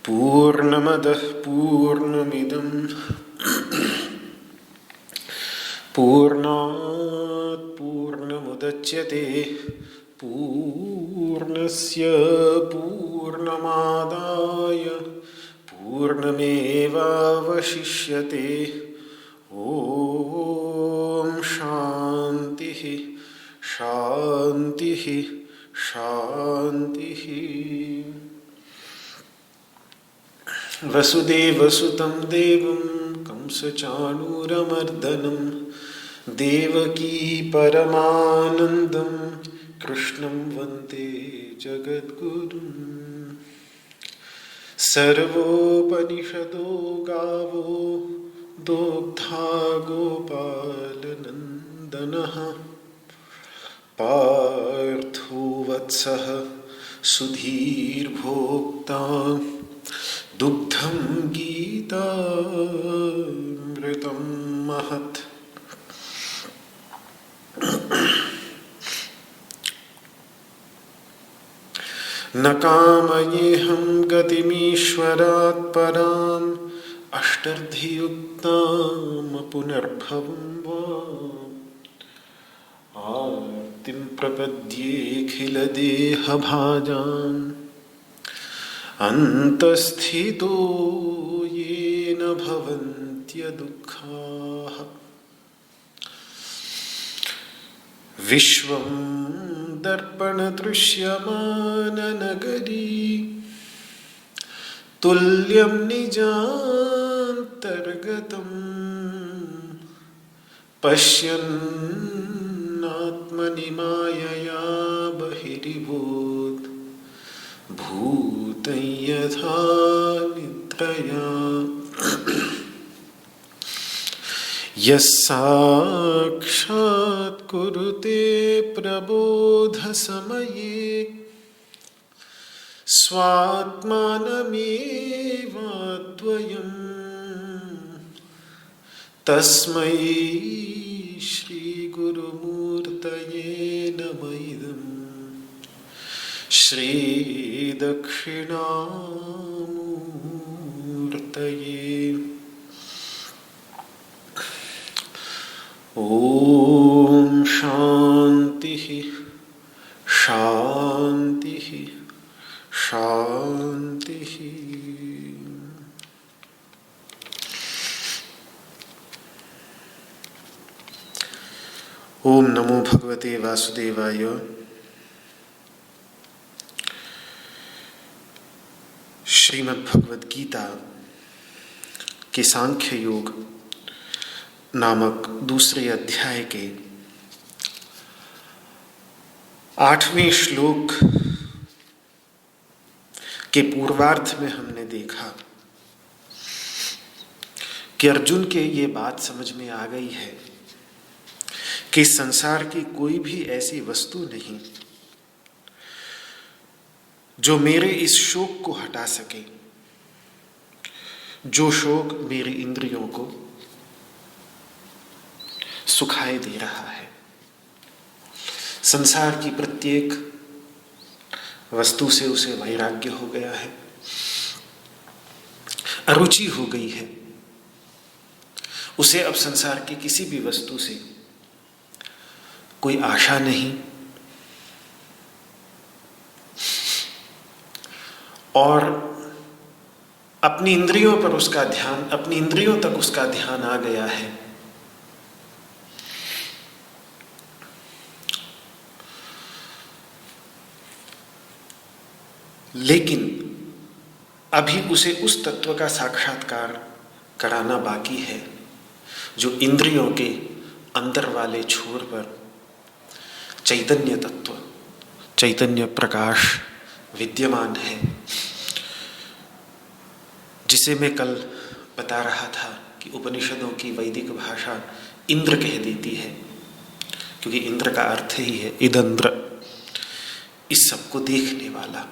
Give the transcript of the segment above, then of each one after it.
पूर्णमदः पूर्णमिदं पूर्णात् पूर्णमुदच्यते पूर्णस्य पूर्णमादाय पूर्णमेवावशिष्यते। ॐ शान्तिः शान्तिः शान्तिः। वसुदेवसुतं देवं कंसचाणूरमर्दनं देवकी परमानन्दं कृष्णं वन्दे जगद्गुरुम्। सर्वोपनिषदो गावो दोग्धा गोपालनन्दनः पार्थो वत्सः सुधीर्भोक्ता दुग्धं गीतामृतं महत्। न कामयेऽहं गतिमीश्वरात् पराम् अष्टर्धियुक्तां पुनर्भवं वा आर्तिं प्रपद्येऽखिलदेहभाजाम् अन्तस्थितो येन भवन्त्यदुःखाः। विश्वं दर्पणदृश्यमाननगरी तुल्यं निजान्तर्गतं पश्यन्नात्मनि मायया बहिरिभूत् भूतं यथा निद्रया। यस्साक्षात् कुरुते प्रबोधसमये स्वात्मानमेवाद्वयं तस्मै श्रीगुरुमूर्तये नमः इदं श्रीदक्षिणामूर्तये। ॐ शान्तिः शान्तिः शान्तिः। ओम नमो भगवते वासुदेवाय। श्रीमद् भगवद गीता के सांख्य योग नामक दूसरे अध्याय के 8वें श्लोक के पूर्वार्ध में हमने देखा कि अर्जुन के ये बात समझ में आ गई है कि संसार की कोई भी ऐसी वस्तु नहीं जो मेरे इस शोक को हटा सके, जो शोक मेरी इंद्रियों को सुखाए दे रहा है। संसार की प्रत्येक वस्तु से उसे वैराग्य हो गया है, अरुचि हो गई है। उसे अब संसार की किसी भी वस्तु से कोई आशा नहीं, और अपनी इंद्रियों पर उसका ध्यान, अपनी इंद्रियों तक उसका ध्यान आ गया है। लेकिन अभी उसे उस तत्व का साक्षात्कार कराना बाकी है जो इंद्रियों के अंदर वाले छोर पर चैतन्य तत्व, चैतन्य प्रकाश विद्यमान है, जिसे मैं कल बता रहा था कि उपनिषदों की वैदिक भाषा इंद्र कह देती है, क्योंकि इंद्र का अर्थ ही है इदंद्र, इस सबको देखने वाला।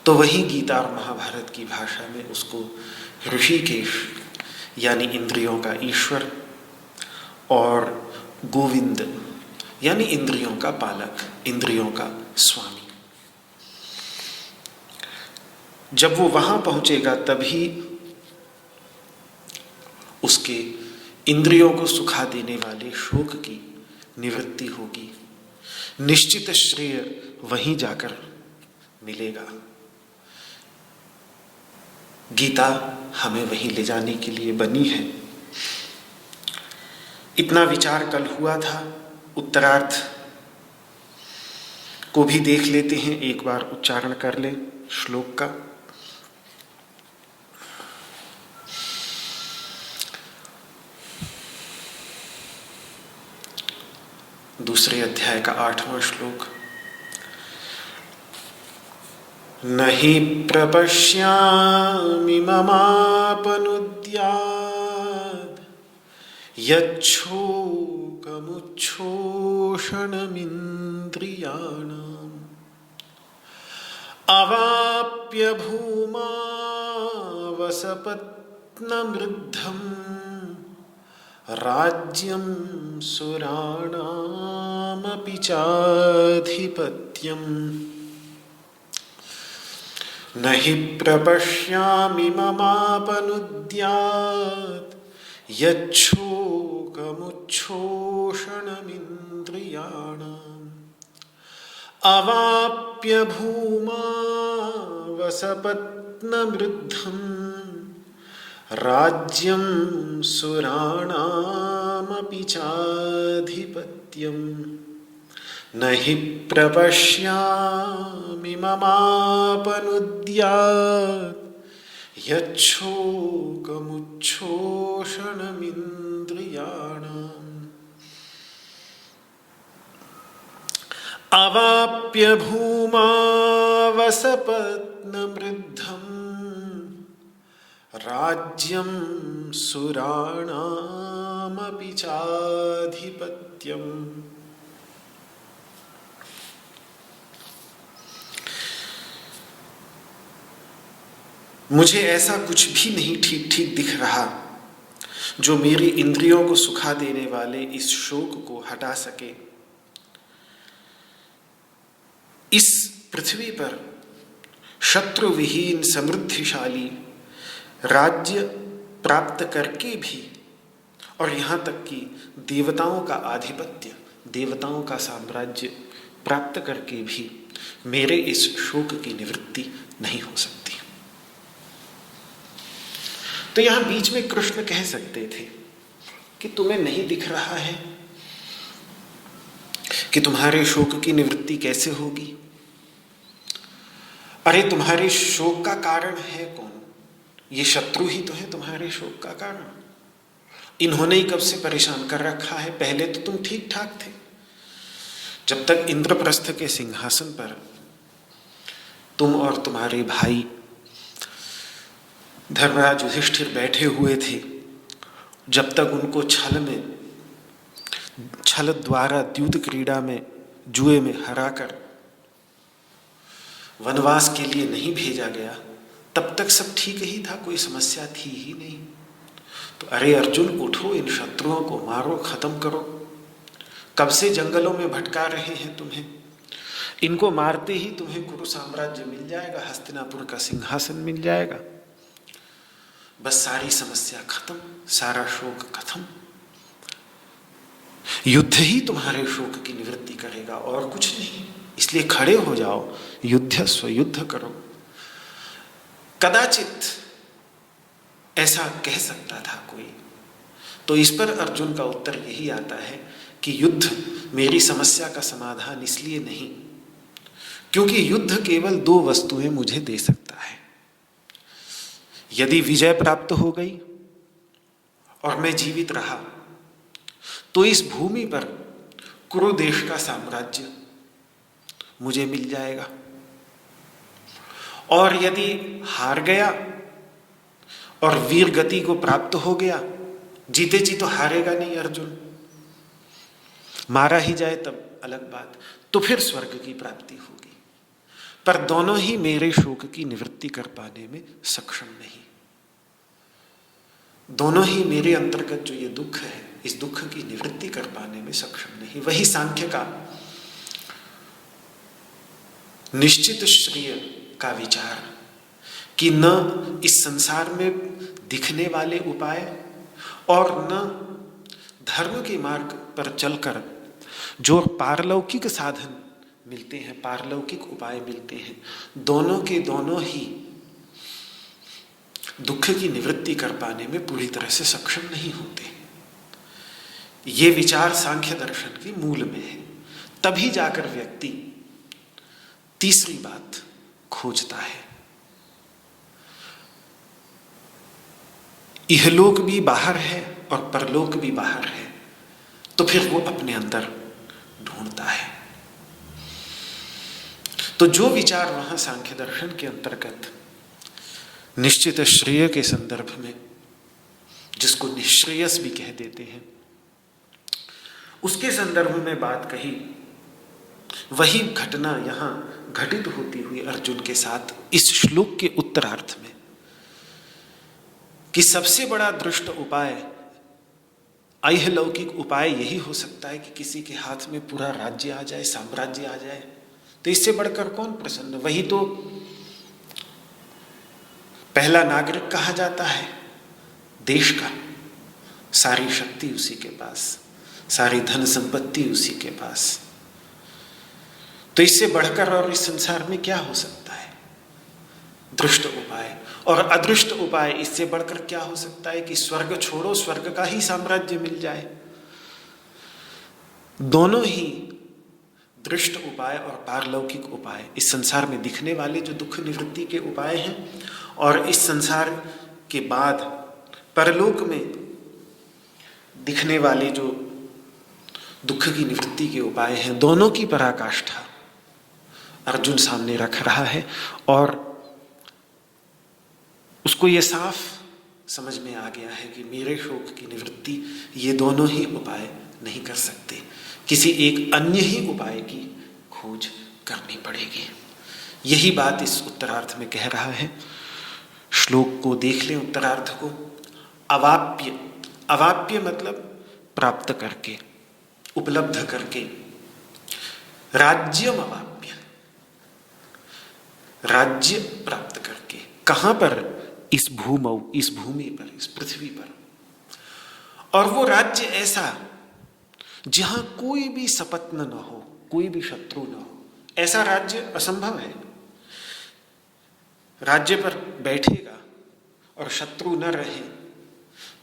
तो वही गीता और महाभारत की भाषा में उसको ऋषिकेश यानी इंद्रियों का ईश्वर और गोविंद यानी इंद्रियों का पालक, इंद्रियों का स्वामी। जब वो वहां पहुंचेगा तभी उसके इंद्रियों को सुखा देने वाले शोक की निवृत्ति होगी। निश्चित श्रेय वहीं जाकर मिलेगा। गीता हमें वहीं ले जाने के लिए बनी है। इतना विचार कल हुआ था। उत्तरार्थ को भी देख लेते हैं, एक बार उच्चारण कर ले श्लोक का। दूसरे अध्याय का 8वां श्लोक। नहि प्रपश्यामि ममापनुद्यात् यच्छोकमुच्छोषणमिन्द्रियाणाम् अवाप्य भूमा वसपत्नमृद्धम् राज्यं सुराणामपि चाधिपत्यम्। नहि प्रपश्यामि ममापनुद्यात् यच्छोकमुच्छोषणमिन्द्रियाणाम् अवाप्य भूमा वसपत्नमृद्धम् राज्यं सुराणामपि चाधिपत्यम्। नहि प्रपश्यामि ममापनुद्यात् यच्छोकमुच्छोषणमिन्द्रियाणाम् अवाप्य भूमा वसपत्नमृद्धम् राज्यं सुराणामपि चाधिपत्यम्। मुझे ऐसा कुछ भी नहीं ठीक ठीक दिख रहा जो मेरी इंद्रियों को सुखा देने वाले इस शोक को हटा सके। इस पृथ्वी पर शत्रुविहीन समृद्धिशाली राज्य प्राप्त करके भी, और यहाँ तक कि देवताओं का आधिपत्य, देवताओं का साम्राज्य प्राप्त करके भी मेरे इस शोक की निवृत्ति नहीं हो सकती। तो यहां बीच में कृष्ण कह सकते थे कि तुम्हें नहीं दिख रहा है कि तुम्हारे शोक की निवृत्ति कैसे होगी? अरे तुम्हारे शोक का कारण है कौन? ये शत्रु ही तो है तुम्हारे शोक का कारण। इन्होंने ही कब से परेशान कर रखा है। पहले तो तुम ठीक ठाक थे, जब तक इंद्रप्रस्थ के सिंहासन पर तुम और तुम्हारे भाई धर्मराज युधिष्ठिर बैठे हुए थे, जब तक उनको छल द्वारा द्यूत क्रीड़ा में, जुए में हराकर वनवास के लिए नहीं भेजा गया, तब तक सब ठीक ही था, कोई समस्या थी ही नहीं। तो अरे अर्जुन उठो, इन शत्रुओं को मारो, खत्म करो। कब से जंगलों में भटका रहे हैं तुम्हें। इनको मारते ही तुम्हें कुरु साम्राज्य मिल जाएगा, हस्तिनापुर का सिंहासन मिल जाएगा, बस सारी समस्या खत्म, सारा शोक खत्म। युद्ध ही तुम्हारे शोक की निवृत्ति करेगा और कुछ नहीं। इसलिए खड़े हो जाओ, युद्धस्व, युद्ध करो। कदाचित ऐसा कह सकता था कोई, तो इस पर अर्जुन का उत्तर यही आता है कि युद्ध मेरी समस्या का समाधान इसलिए नहीं क्योंकि युद्ध केवल दो वस्तुएं मुझे दे सकता है। यदि विजय प्राप्त हो गई और मैं जीवित रहा तो इस भूमि पर कुरु देश का साम्राज्य मुझे मिल जाएगा, और यदि हार गया और वीर गति को प्राप्त हो गया, जीते जी तो हारेगा नहीं अर्जुन, मारा ही जाए तब अलग बात, तो फिर स्वर्ग की प्राप्ति होगी। पर दोनों ही मेरे शोक की निवृत्ति कर पाने में सक्षम नहीं। दोनों ही मेरे अंतर्गत जो ये दुख है, इस दुख की निवृत्ति कर पाने में सक्षम नहीं। वही सांख्य का निश्चित श्रेय का विचार कि न इस संसार में दिखने वाले उपाय और न धर्म के मार्ग पर चलकर जो पारलौकिक साधन मिलते हैं, पारलौकिक उपाय मिलते हैं, दोनों के दोनों ही दुख की निवृत्ति कर पाने में पूरी तरह से सक्षम नहीं होते। ये विचार सांख्य दर्शन के मूल में है। तभी जाकर व्यक्ति तीसरी बात खोजता है। इहलोक भी बाहर है और परलोक भी बाहर है, तो फिर वो अपने अंदर ढूंढता है। तो जो विचार वहां सांख्य दर्शन के अंतर्गत निश्चित श्रेय के संदर्भ में, जिसको निश्रेयस भी कह देते हैं, उसके संदर्भ में बात कही, वही घटना यहां घटित होती हुई अर्जुन के साथ इस श्लोक के उत्तरार्थ में, कि सबसे बड़ा दृष्ट उपाय, ऐहलौकिक उपाय यही हो सकता है कि किसी के हाथ में पूरा राज्य आ जाए, साम्राज्य आ जाए। तो इससे बढ़कर कौन प्रसन्न? वही तो पहला नागरिक कहा जाता है देश का। सारी शक्ति उसी के पास, सारी धन संपत्ति उसी के पास। तो इससे बढ़कर और इस संसार में क्या हो सकता है? दृष्ट उपाय। और अदृष्ट उपाय इससे बढ़कर क्या हो सकता है कि स्वर्ग छोड़ो, स्वर्ग का ही साम्राज्य मिल जाए। दोनों ही दृष्ट उपाय और पारलौकिक उपाय, इस संसार में दिखने वाले जो दुख निवृत्ति के उपाय हैं, और इस संसार के बाद परलोक में दिखने वाले जो दुख की निवृत्ति के उपाय हैं, दोनों की पराकाष्ठा अर्जुन सामने रख रहा है। और उसको ये साफ समझ में आ गया है कि मेरे शोक की निवृत्ति ये दोनों ही उपाय नहीं कर सकते, किसी एक अन्य ही उपाय की खोज करनी पड़ेगी। यही बात इस उत्तरार्थ में कह रहा है। श्लोक को देख लें, उत्तरार्थ को। अवाप्य, अवाप्य मतलब प्राप्त करके, उपलब्ध करके। राज्यम अवाप्य, राज्य प्राप्त करके। कहां पर? इस भूमौ, इस भूमि पर, इस पृथ्वी पर। और वो राज्य ऐसा जहां कोई भी सपत्न न हो, कोई भी शत्रु न हो। ऐसा राज्य असंभव है। राज्य पर बैठेगा और शत्रु न रहे,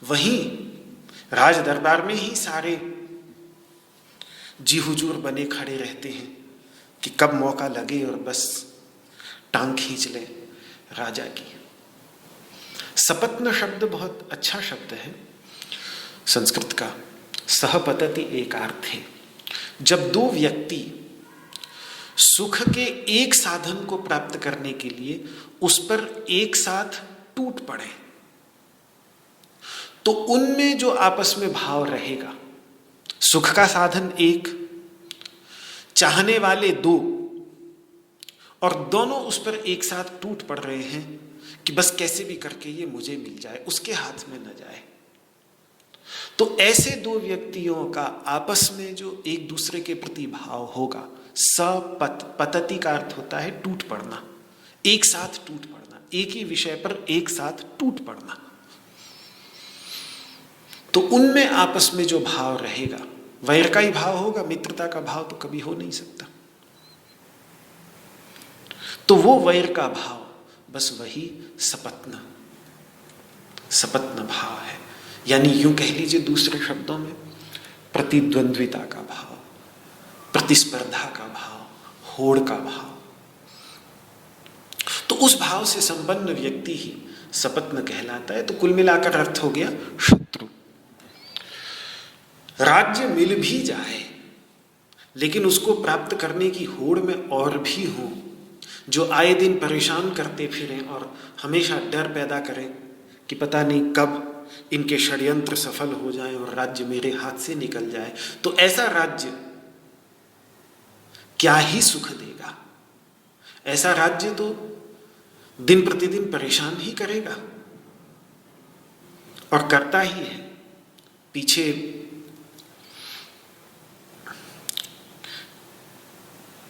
वहीं राज दरबार में ही सारे जी हुजूर बने खड़े रहते हैं कि कब मौका लगे और बस टांग खींच ले राजा की। सपत्न शब्द बहुत अच्छा शब्द है संस्कृत का। सहपतति एक अर्थ है, जब दो व्यक्ति सुख के एक साधन को प्राप्त करने के लिए उस पर एक साथ टूट पड़े, तो उनमें जो आपस में भाव रहेगा, सुख का साधन एक, चाहने वाले दो, और दोनों उस पर एक साथ टूट पड़ रहे हैं कि बस कैसे भी करके ये मुझे मिल जाए, उसके हाथ में न जाए। तो ऐसे दो व्यक्तियों का आपस में जो एक दूसरे के प्रति भाव होगा, पतति का अर्थ होता है टूट पड़ना, एक साथ टूट पड़ना, एक ही विषय पर एक साथ टूट पड़ना। तो उनमें आपस में जो भाव रहेगा वैर का ही भाव होगा, मित्रता का भाव तो कभी हो नहीं सकता। तो वो वैर का भाव, बस वही सपत्न भाव है। यानी यूं कह लीजिए दूसरे शब्दों में, प्रतिद्वंद्विता का भाव, प्रतिस्पर्धा का भाव, होड़ का भाव। तो उस भाव से संपन्न व्यक्ति ही सपत्न कहलाता है। तो कुल मिलाकर अर्थ हो गया शत्रु। राज्य मिल भी जाए लेकिन उसको प्राप्त करने की होड़ में और भी हो जो आए दिन परेशान करते फिरें और हमेशा डर पैदा करें कि पता नहीं कब इनके षड्यंत्र सफल हो जाएं और राज्य मेरे हाथ से निकल जाए, तो ऐसा राज्य क्या ही सुख देगा। ऐसा राज्य तो दिन प्रतिदिन परेशान ही करेगा और करता ही है। पीछे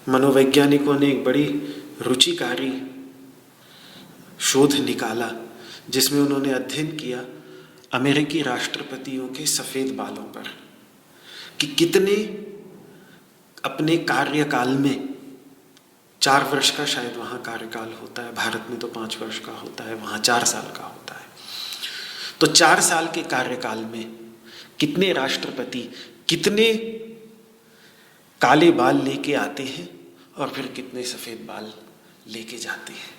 मनोवैज्ञानिकों ने एक बड़ी रुचिकारी शोध निकाला जिसमें उन्होंने अध्ययन किया अमेरिकी राष्ट्रपतियों के सफेद बालों पर कि कितने अपने कार्यकाल में, 4 वर्ष का शायद वहाँ कार्यकाल होता है, भारत में तो 5 वर्ष का होता है, वहाँ 4 साल का होता है। तो 4 साल के कार्यकाल में कितने राष्ट्रपति कितने काले बाल लेके आते हैं और फिर कितने सफ़ेद बाल लेके जाते हैं।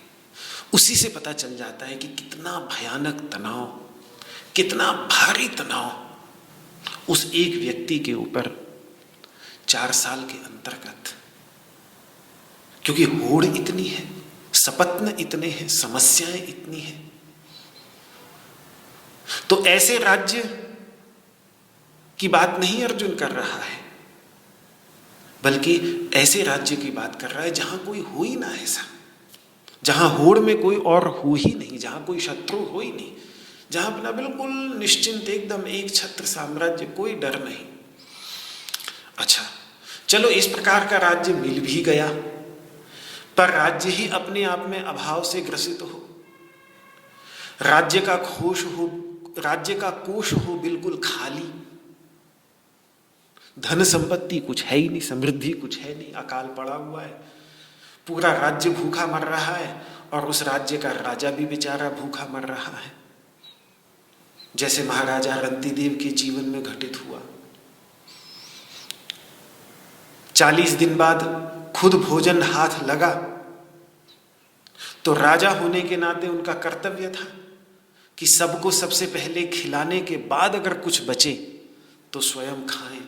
उसी से पता चल जाता है कि कितना भयानक तनाव, कितना भारी तनाव उस एक व्यक्ति के ऊपर 4 साल के अंतर्गत, क्योंकि होड़ इतनी है, सपत्न इतने हैं, समस्याएं इतनी हैं। तो ऐसे राज्य की बात नहीं अर्जुन कर रहा है, बल्कि ऐसे राज्य की बात कर रहा है जहां कोई हो ही ना ऐसा, जहां होड़ में कोई और हो ही नहीं, जहां कोई शत्रु हो ही नहीं, जहां अपना बिल्कुल निश्चिंत एकदम एक छत्र साम्राज्य, कोई डर नहीं। अच्छा चलो, इस प्रकार का राज्य मिल भी गया, पर राज्य ही अपने आप में अभाव से ग्रसित हो, राज्य का कोष हो बिल्कुल खाली, धन संपत्ति कुछ है ही नहीं, समृद्धि कुछ है नहीं, अकाल पड़ा हुआ है, पूरा राज्य भूखा मर रहा है और उस राज्य का राजा भी बेचारा भूखा मर रहा है, जैसे महाराजा रंतिदेव के जीवन में घटित हुआ। 40 दिन बाद खुद भोजन हाथ लगा तो राजा होने के नाते उनका कर्तव्य था कि सबको सबसे पहले खिलाने के बाद अगर कुछ बचे तो स्वयं खाएं,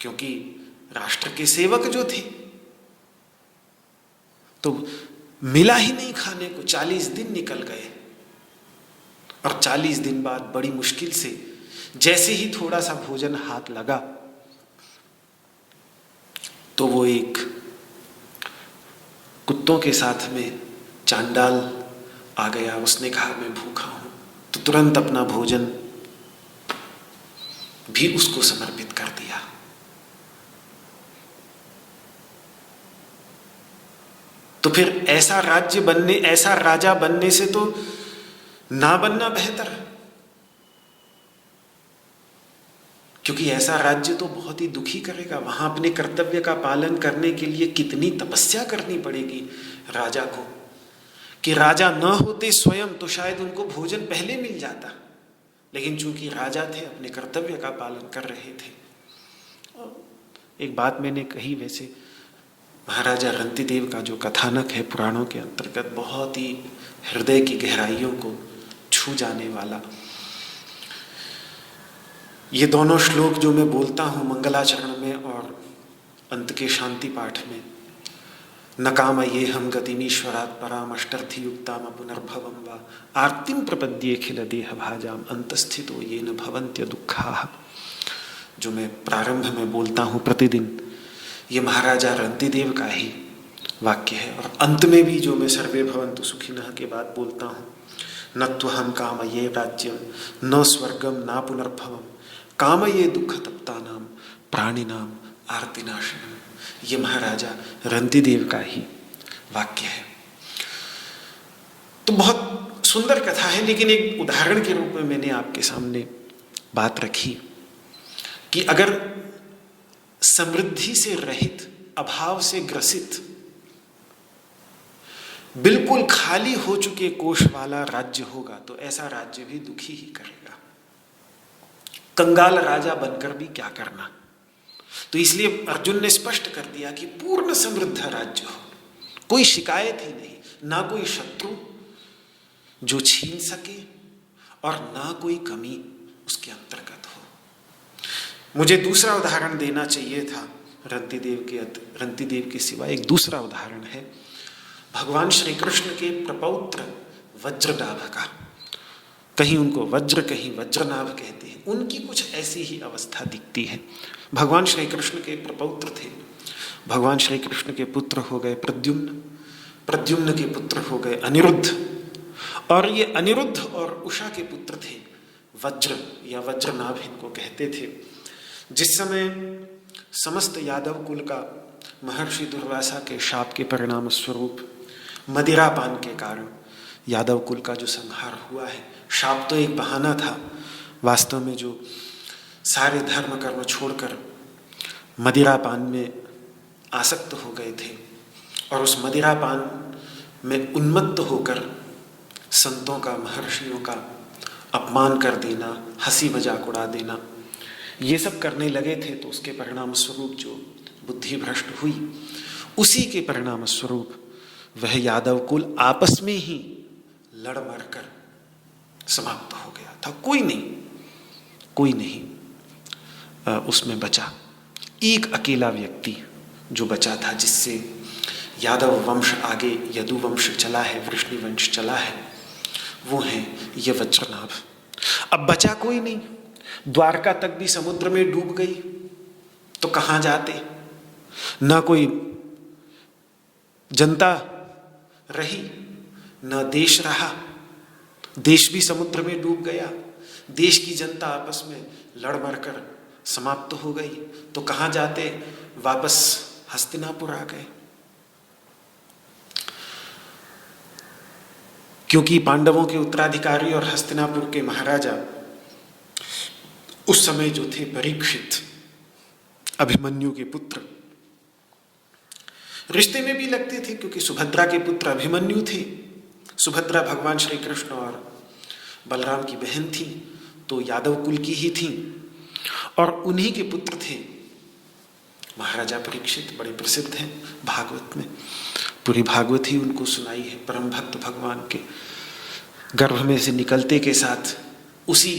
क्योंकि राष्ट्र के सेवक जो थे। तो मिला ही नहीं खाने को, 40 दिन निकल गए और 40 दिन बाद बड़ी मुश्किल से जैसे ही थोड़ा सा भोजन हाथ लगा तो वो एक कुत्तों के साथ में चांडाल आ गया। उसने कहा मैं भूखा हूं, तो तुरंत अपना भोजन भी उसको समर्पित कर दिया। तो फिर ऐसा राजा बनने से तो ना बनना बेहतर, क्योंकि ऐसा राज्य तो बहुत ही दुखी करेगा। वहां अपने कर्तव्य का पालन करने के लिए कितनी तपस्या करनी पड़ेगी राजा को, कि राजा न होते स्वयं तो शायद उनको भोजन पहले मिल जाता, लेकिन चूंकि राजा थे, अपने कर्तव्य का पालन कर रहे थे। एक बात मैंने कही, वैसे महाराजा रंतिदेव का जो कथानक है पुराणों के अंतर्गत, बहुत ही हृदय की गहराइयों को छू जाने वाला। ये दोनों श्लोक जो मैं बोलता हूँ मंगलाचरण में और अंत के शांति पाठ में, न काम ये हम गतिमीश्वरात् पराम अष्टर्थि युक्ताम पुनर्भवम वा आर्तिम प्रपद्ये खिल देह भाजाम अंतस्थितो ये न भवन्त्य दुःखाः, जो मैं प्रारंभ में बोलता हूँ प्रतिदिन, ये महाराजा रंतिदेव का ही वाक्य है। और अंत में भी जो मैं सर्वे भवन्तु सुखिनः के बाद बोलता हूँ, न त्वहं कामये राज्यं न स्वर्गम न पुनर्भवम कामये दुख तप्तानाम प्राणिनाम आर्तिनाशनम, ये महाराजा रंतिदेव का ही वाक्य है। तो बहुत सुंदर कथा है, लेकिन एक उदाहरण के रूप में मैंने आपके सामने बात रखी कि अगर समृद्धि से रहित, अभाव से ग्रसित, बिल्कुल खाली हो चुके कोष वाला राज्य होगा तो ऐसा राज्य भी दुखी ही करेगा। कंगाल राजा बनकर भी क्या करना। तो इसलिए अर्जुन ने स्पष्ट कर दिया कि पूर्ण समृद्ध राज्य हो, कोई शिकायत ही नहीं, ना कोई शत्रु जो छीन सके और ना कोई कमी उसके अंतर्गत हो। मुझे दूसरा उदाहरण देना चाहिए था, रंतिदेव के सिवा एक दूसरा उदाहरण है भगवान श्री कृष्ण के प्रपौत्र वज्रनाभ का। कहीं उनको वज्र, कहीं वज्रनाभ कहते हैं। उनकी कुछ ऐसी ही अवस्था दिखती है। भगवान श्री कृष्ण के प्रपौत्र थे। भगवान श्री कृष्ण के पुत्र हो गए प्रद्युम्न, प्रद्युम्न के पुत्र हो गए अनिरुद्ध, और ये अनिरुद्ध और उषा के पुत्र थे वज्र या वज्रनाभ इनको कहते थे। जिस समय समस्त यादव कुल का महर्षि दुर्वासा के शाप के परिणाम स्वरूप मदिरापान के कारण यादव कुल का जो संहार हुआ है, शाप तो एक बहाना था, वास्तव में जो सारे धर्म कर्म छोड़कर मदिरापान में आसक्त हो गए थे और उस मदिरापान में उन्मत्त होकर संतों का, महर्षियों का अपमान कर देना, हंसी मजाक उड़ा देना, ये सब करने लगे थे। तो उसके परिणाम स्वरूप जो बुद्धि भ्रष्ट हुई, उसी के परिणाम स्वरूप वह यादव कुल आपस में ही लड़ मर कर समाप्त हो गया था। कोई नहीं उसमें बचा। एक अकेला व्यक्ति जो बचा था, जिससे यादव वंश आगे यदु वंश चला है, वृष्णि वंश चला है, वो है ये वज्रनाभ। अब बचा कोई नहीं। द्वारका तक भी समुद्र में डूब गई तो कहाँ जाते, ना कोई जनता रही, ना देश रहा। देश भी समुद्र में डूब गया, देश की जनता आपस में लड़ मर कर समाप्त हो गई। तो कहाँ जाते, वापस हस्तिनापुर आ गए। क्योंकि पांडवों के उत्तराधिकारी और हस्तिनापुर के महाराजा उस समय जो थे परीक्षित, अभिमन्यु के पुत्र, रिश्ते में भी लगते थे क्योंकि सुभद्रा के पुत्र अभिमन्यु थे। सुभद्रा भगवान श्री कृष्ण और बलराम की बहन थी, तो यादव कुल की ही थी, और उन्हीं के पुत्र थे महाराजा परीक्षित। बड़े प्रसिद्ध हैं भागवत में, पूरी भागवत ही उनको सुनाई है। परम भक्त भगवान के गर्भ में से निकलते के साथ उसी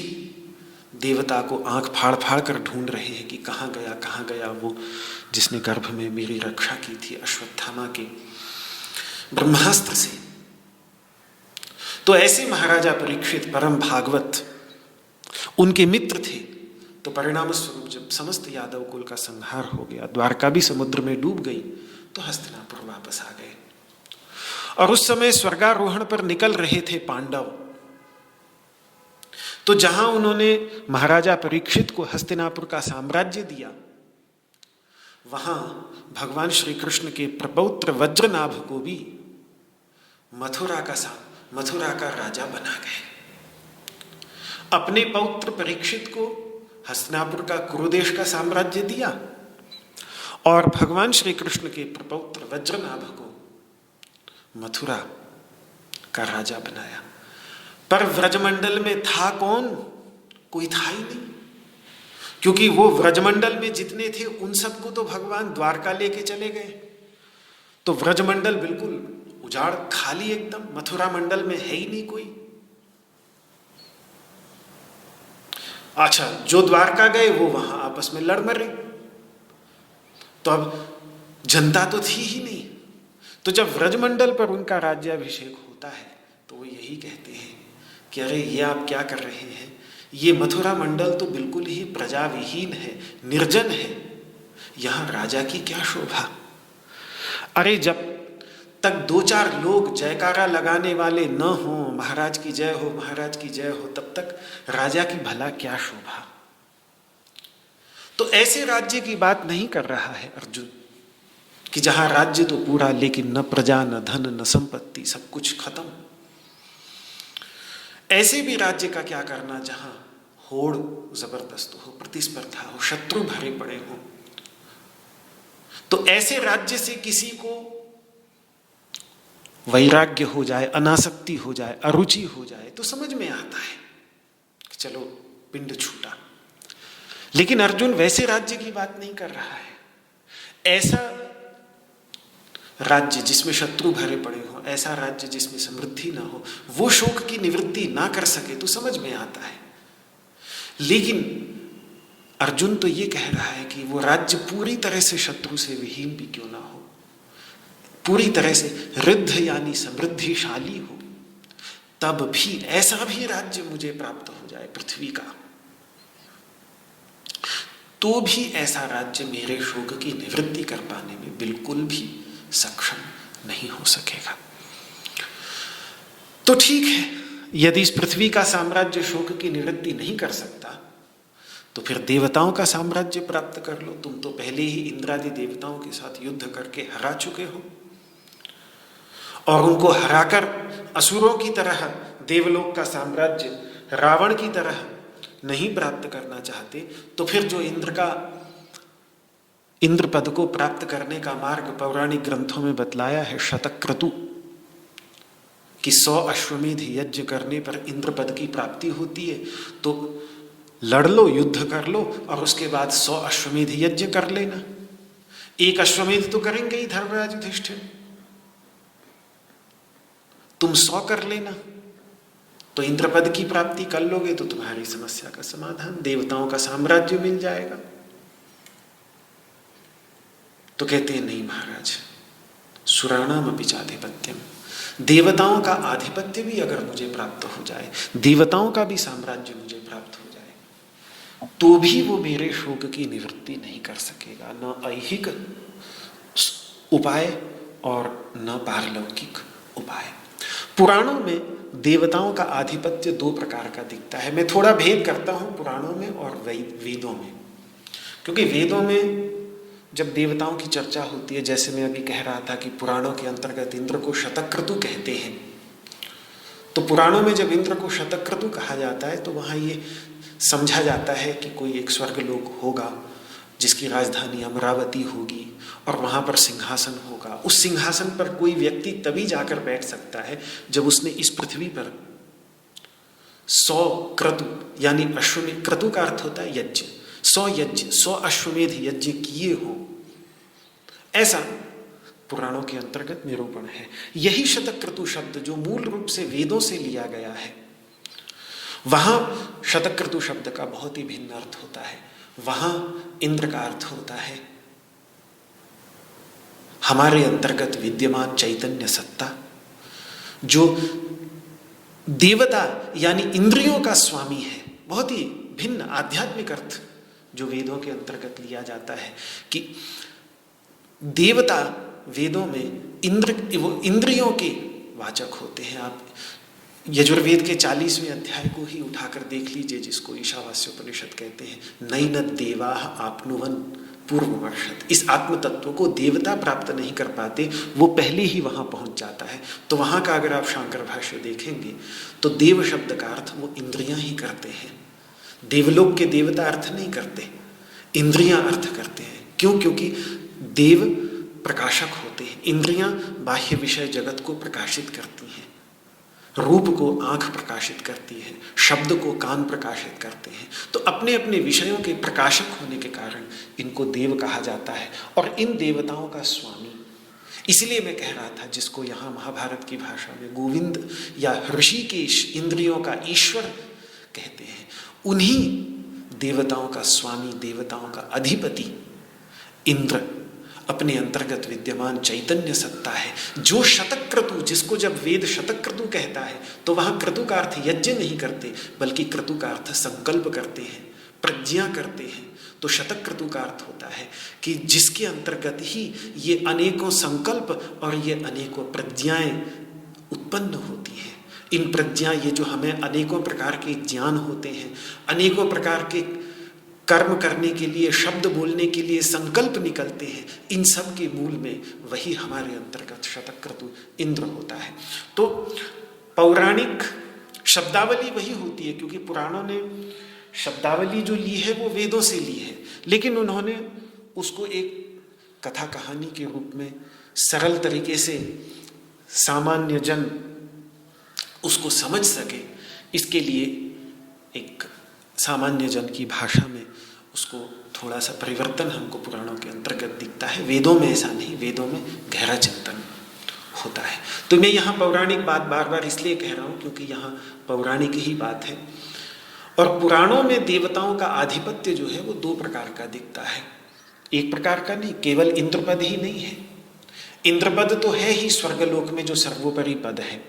देवता को आंख फाड़ फाड़ कर ढूंढ रहे हैं कि कहाँ गया वो जिसने गर्भ में मेरी रक्षा की थी अश्वत्थामा के ब्रह्मास्त्र से। तो ऐसे महाराजा परीक्षित परम भागवत उनके मित्र थे। तो परिणाम स्वरूप जब समस्त यादव कुल का संहार हो गया, द्वारका भी समुद्र में डूब गई, तो हस्तिनापुर वापस आ गए। और उस समय स्वर्गारोहण पर निकल रहे थे पांडव। तो जहां उन्होंने महाराजा परीक्षित को हस्तिनापुर का साम्राज्य दिया, वहां भगवान श्री कृष्ण के प्रपौत्र वज्रनाभ को भी मथुरा का राजा बना गए। अपने पौत्र परीक्षित को हस्तिनापुर का कुरुदेश का साम्राज्य दिया और भगवान श्री कृष्ण के प्रपौत्र वज्रनाभ को मथुरा का राजा बनाया। पर व्रजमंडल में था कौन? कोई था ही नहीं, क्योंकि वो व्रजमंडल में जितने थे उन सबको तो भगवान द्वारका लेके चले गए। तो व्रजमंडल बिल्कुल उजाड़, खाली एकदम। मथुरा मंडल में है ही नहीं कोई। अच्छा, जो द्वारका गए वो वहां आपस में लड़ मरे, तो अब जनता तो थी ही नहीं। तो जब व्रजमंडल पर उनका राज्याभिषेक होता है तो वो यही कहते हैं कि अरे ये आप क्या कर रहे हैं, ये मथुरा मंडल तो बिल्कुल ही प्रजा विहीन है, निर्जन है, यहां राजा की क्या शोभा। अरे जब तक दो चार लोग जयकारा लगाने वाले न हो, महाराज की जय हो, महाराज की जय हो, तब तक राजा की भला क्या शोभा। तो ऐसे राज्य की बात नहीं कर रहा है अर्जुन कि जहां राज्य तो पूरा लेकिन न प्रजा, न धन, न संपत्ति, सब कुछ खत्म। ऐसे भी राज्य का क्या करना जहां होड़ जबरदस्त हो, प्रतिस्पर्धा हो, शत्रु भरे पड़े हो, तो ऐसे राज्य से किसी को वैराग्य हो जाए, अनासक्ति हो जाए, अरुचि हो जाए, तो समझ में आता है कि चलो पिंड छूटा। लेकिन अर्जुन वैसे राज्य की बात नहीं कर रहा है। ऐसा राज्य जिसमें शत्रु भरे पड़े हो, ऐसा राज्य जिसमें समृद्धि ना हो, वो शोक की निवृत्ति ना कर सके तो समझ में आता है। लेकिन अर्जुन तो ये कह रहा है कि वो राज्य पूरी तरह से शत्रु से विहीन भी क्यों ना हो, पूरी तरह से रिद्ध यानी समृद्धिशाली हो, तब भी ऐसा भी राज्य मुझे प्राप्त हो जाए पृथ्वी का, तो भी ऐसा राज्य मेरे शोक की निवृत्ति कर पाने में बिल्कुल भी सक्षम नहीं हो सकेगा। तो ठीक है, यदि इस पृथ्वी का साम्राज्य शोक की निवृत्ति नहीं कर सकता तो फिर देवताओं का साम्राज्य प्राप्त कर लो। तुम तो पहले ही इंद्रादि देवताओं के साथ युद्ध करके हरा चुके हो, और उनको हराकर असुरों की तरह देवलोक का साम्राज्य रावण की तरह नहीं प्राप्त करना चाहते, तो फिर जो इंद्र पद को प्राप्त करने का मार्ग पौराणिक ग्रंथों में बतलाया है, शतक्रतु, कि 100 अश्वमेध यज्ञ करने पर इंद्र पद की प्राप्ति होती है, तो लड़ लो, युद्ध कर लो, और उसके बाद 100 अश्वमेध यज्ञ कर लेना। 1 अश्वमेध तो करेंगे ही धर्मराज युधिष्ठिर, तुम 100 कर लेना, तो इंद्रपद की प्राप्ति कर लोगे तो तुम्हारी समस्या का समाधान, देवताओं का साम्राज्य मिल जाएगा। तो कहते हैं नहीं महाराज, सुराणाम अपि चाधिपत्यम, देवताओं का आधिपत्य भी अगर मुझे प्राप्त हो जाए, देवताओं का भी साम्राज्य मुझे प्राप्त हो जाए, तो भी वो मेरे शोक की निवृत्ति नहीं कर सकेगा, न ऐहिक उपाय और न पारलौकिक उपाय। पुराणों में देवताओं का आधिपत्य 2 प्रकार का दिखता है। मैं थोड़ा भेद करता हूं पुराणों में और वेदों में, क्योंकि वेदों में जब देवताओं की चर्चा होती है, जैसे मैं अभी कह रहा था कि पुराणों के अंतर्गत इंद्र को शतक्रतु कहते हैं, तो पुराणों में जब इंद्र को शतक्रतु कहा जाता है तो वहाँ ये समझा जाता है कि कोई एक स्वर्गलोक होगा जिसकी राजधानी अमरावती होगी, और वहाँ पर सिंहासन होगा। उस सिंहासन पर कोई व्यक्ति तभी जाकर बैठ सकता है जब उसने इस पृथ्वी पर 100 क्रतु यानी अश्वमेध, क्रतु का अर्थ होता है यज्ञ, 100 अश्वमेध यज्ञ किए हो, ऐसा पुराणों के अंतर्गत निरूपण है। यही शतक्रतु शब्द जो मूल रूप से वेदों से लिया गया है, वहां शतक्रतु शब्द का बहुत ही भिन्न अर्थ होता है। वहां इंद्र का अर्थ होता है हमारे अंतर्गत विद्यमान चैतन्य सत्ता, जो देवता यानी इंद्रियों का स्वामी है। बहुत ही भिन्न आध्यात्मिक अर्थ जो वेदों के अंतर्गत लिया जाता है कि देवता वेदों में इंद्रियों के वाचक होते हैं। आप यजुर्वेद के 40वें अध्याय को ही उठाकर देख लीजिए, जिसको ईशावास्योपनिषद कहते हैं, नैन देवाः आप्नुवन् पूर्वमर्षत्। इस आत्म तत्व को देवता प्राप्त नहीं कर पाते, वो पहले ही वहां पहुंच जाता है। तो वहां का अगर आप शांकर भाष्य देखेंगे तो देव शब्द का अर्थ वो इंद्रियां ही करते हैं। देवलोक के देवता अर्थ नहीं करते, इंद्रियां अर्थ करते हैं। क्यों? क्योंकि देव प्रकाशक होते हैं, इंद्रियां बाह्य विषय जगत को प्रकाशित करती हैं, रूप को आंख प्रकाशित करती है, शब्द को कान प्रकाशित करते हैं। तो अपने अपने विषयों के प्रकाशक होने के कारण इनको देव कहा जाता है, और इन देवताओं का स्वामी, इसलिए मैं कह रहा था जिसको यहाँ महाभारत की भाषा में गोविंद या ऋषिकेश इंद्रियों का ईश्वर कहते हैं, उन्हीं देवताओं का स्वामी, देवताओं का अधिपति इंद्र अपने अंतर्गत विद्यमान चैतन्य सत्ता है, जो शतक्रतु, जिसको जब वेद शतक्रतु कहता है तो वहां क्रतु का अर्थ यज्ञ नहीं करते, बल्कि क्रतु का अर्थ संकल्प करते हैं, प्रज्ञा करते हैं। तो शतक्रतु का अर्थ होता है कि जिसके अंतर्गत ही ये अनेकों संकल्प और ये अनेकों प्रज्ञाएं उत्पन्न होती हैं। इन प्रज्ञा, ये जो हमें अनेकों प्रकार के ज्ञान होते हैं, अनेकों प्रकार के कर्म करने के लिए, शब्द बोलने के लिए संकल्प निकलते हैं, इन सब के मूल में वही हमारे अंतर्गत शतक्रतु इंद्र होता है। तो पौराणिक शब्दावली वही होती है, क्योंकि पुराणों ने शब्दावली जो ली है वो वेदों से ली है, लेकिन उन्होंने उसको एक कथा कहानी के रूप में सरल तरीके से सामान्य जन उसको समझ सके, इसके लिए एक सामान्य जन की भाषा में उसको थोड़ा सा परिवर्तन हमको पुराणों के अंतर्गत दिखता है। वेदों में ऐसा नहीं, वेदों में गहरा चिंतन होता है। तो मैं यहाँ पौराणिक बात बार बार इसलिए कह रहा हूँ क्योंकि यहाँ पौराणिक ही बात है। और पुराणों में देवताओं का आधिपत्य जो है वो दो प्रकार का दिखता है, एक प्रकार का नहीं, केवल इंद्रपद ही नहीं है। इंद्रपद तो है ही स्वर्गलोक में जो सर्वोपरि पद है,